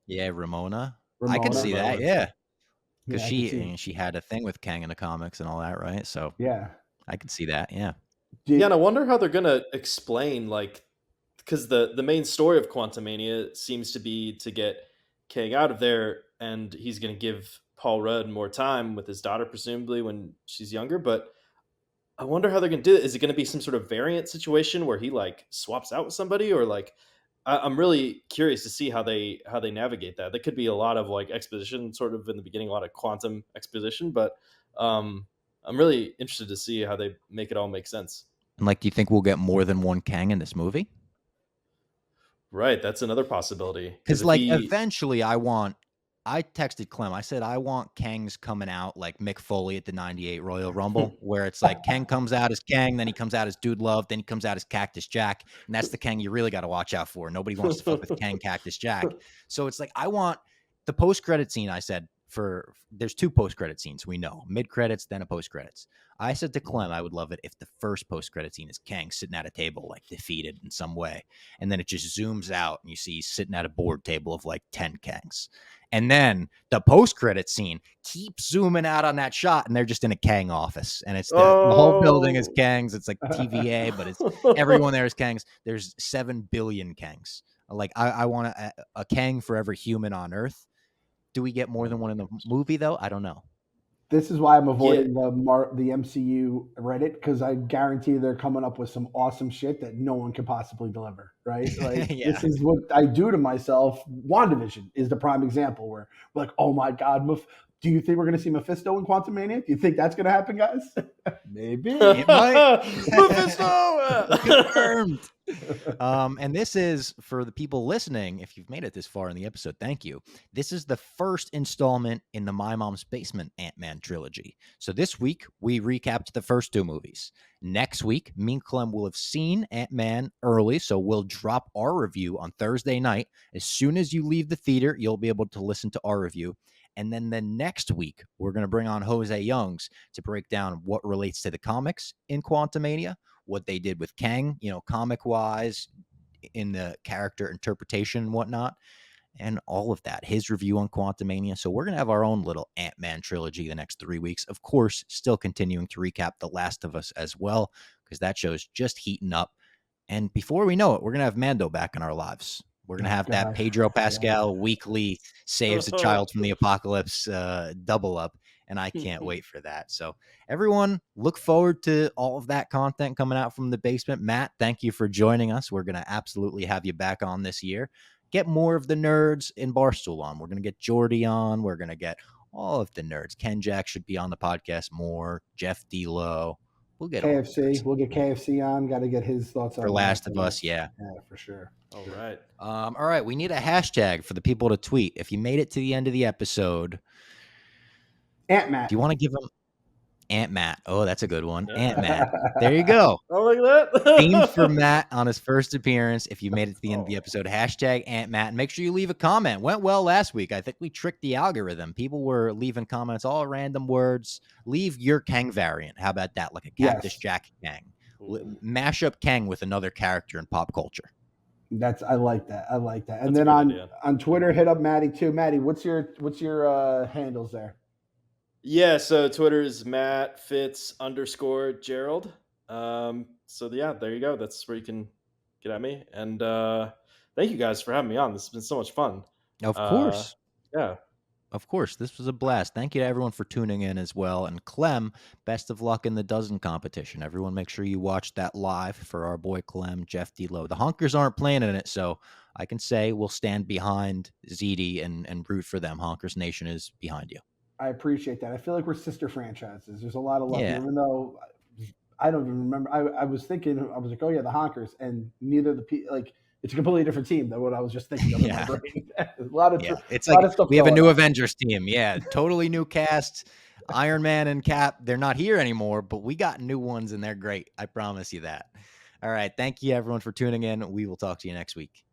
Yeah, Ramona. I could see that. Yeah, because she had a thing with Kang in the comics and all that, right? So yeah, I could see that. Yeah. Yeah, and I wonder how they're gonna explain, like, because the main story of Quantumania seems to be to get Kang out of there, and he's gonna give Paul Rudd more time with his daughter, presumably when she's younger. But I wonder how they're gonna do it. Is it gonna be some sort of variant situation where he like swaps out with somebody, or like? I'm really curious to see how they navigate that. There could be a lot of like exposition, sort of in the beginning, a lot of quantum exposition, but I'm really interested to see how they make it all make sense. And like, do you think we'll get more than one Kang in this movie? Right, that's another possibility. Because like eventually, I texted Clem. I said I want Kangs coming out like Mick Foley at the '98 Royal Rumble, where it's like Kang comes out as Kang, then he comes out as Dude Love, then he comes out as Cactus Jack, and that's the Kang you really got to watch out for. Nobody wants to fuck with Kang Cactus Jack. So it's like I want the post-credit scene. I said there's 2 post-credit scenes. We know mid-credits, then a post-credits. I said to Clem, I would love it if the first post-credit scene is Kang sitting at a table, like defeated in some way, and then it just zooms out and you see he's sitting at a board table of like 10 Kangs. And then the post-credit scene keeps zooming out on that shot, and they're just in a Kang office. And it's the whole building is Kangs. It's like TVA, but it's everyone there is Kangs. There's 7 billion Kangs. Like I want a Kang for every human on Earth. Do we get more than one in the movie, though? I don't know. This is why I'm avoiding the MCU Reddit, because I guarantee they're coming up with some awesome shit that no one could possibly deliver, right? Like This is what I do to myself. WandaVision is the prime example where we're like, oh my God, do you think we're going to see Mephisto in Quantumania? Do you think that's going to happen, guys? Maybe. It might. Mephisto! Confirmed. And this is, for the people listening, if you've made it this far in the episode, thank you. This is the first installment in the My Mom's Basement Ant-Man trilogy. So this week, we recapped the first 2 movies. Next week, me and Clem will have seen Ant-Man early, so we'll drop our review on Thursday night. As soon as you leave the theater, you'll be able to listen to our review. And then the next week, we're going to bring on Jose Youngs to break down what relates to the comics in Quantumania, what they did with Kang, comic-wise, in the character interpretation and whatnot, and all of that. His review on Quantumania. So we're going to have our own little Ant-Man trilogy the next 3 weeks. Of course, still continuing to recap The Last of Us as well, because that show's just heating up. And before we know it, we're going to have Mando back in our lives. We're going to have that Pedro Pascal weekly saves a child from the apocalypse double up. And I can't wait for that. So everyone, look forward to all of that content coming out from the basement. Matt, thank you for joining us. We're going to absolutely have you back on this year. Get more of the nerds in Barstool on. We're going to get Jordy on. We're going to get all of the nerds. Ken Jack should be on the podcast more. Jeff D'Lo. We'll get KFC. We'll get KFC on. Got to get his thoughts on for Last of Us. Yeah, for sure. All right. All right. We need a hashtag for the people to tweet. If you made it to the end of the episode, Ant Matt. Do you want to give him Ant Matt? Oh, that's a good one. Ant Matt. There you go. I like that. Theme for Matt on his first appearance. If you made it to the end of the episode, hashtag Ant Matt. And make sure you leave a comment. Went well last week. I think we tricked the algorithm. People were leaving comments, all random words. Leave your Kang variant. How about that? Like a Cactus Jack Kang. Mash up Kang with another character in pop culture. I like that. I like that. And That's a then good idea. on Twitter, hit up Maddie too. Maddie, what's your handles there? Yeah, so Twitter is Matt Fitz_Gerald. So yeah, there you go. That's where you can get at me. And thank you guys for having me on. This has been so much fun. Of course. Yeah. Of course, this was a blast. Thank you to everyone for tuning in as well. And Clem, best of luck in the dozen competition. Everyone make sure you watch that live for our boy Clem, Jeff D-Lo. The Honkers aren't playing in it, so I can say we'll stand behind ZD and root for them. Honkers Nation is behind you. I appreciate that. I feel like we're sister franchises. There's a lot of love, Yeah. even though I don't even remember. I was thinking, I was like, oh yeah, the Honkers, and neither it's a completely different team than what I was just thinking of in my brain. a lot of it's a lot like of stuff we have a going new on. Avengers team. Yeah, totally new cast. Iron Man and Cap, they're not here anymore, but we got new ones and they're great. I promise you that. All right. Thank you everyone for tuning in. We will talk to you next week.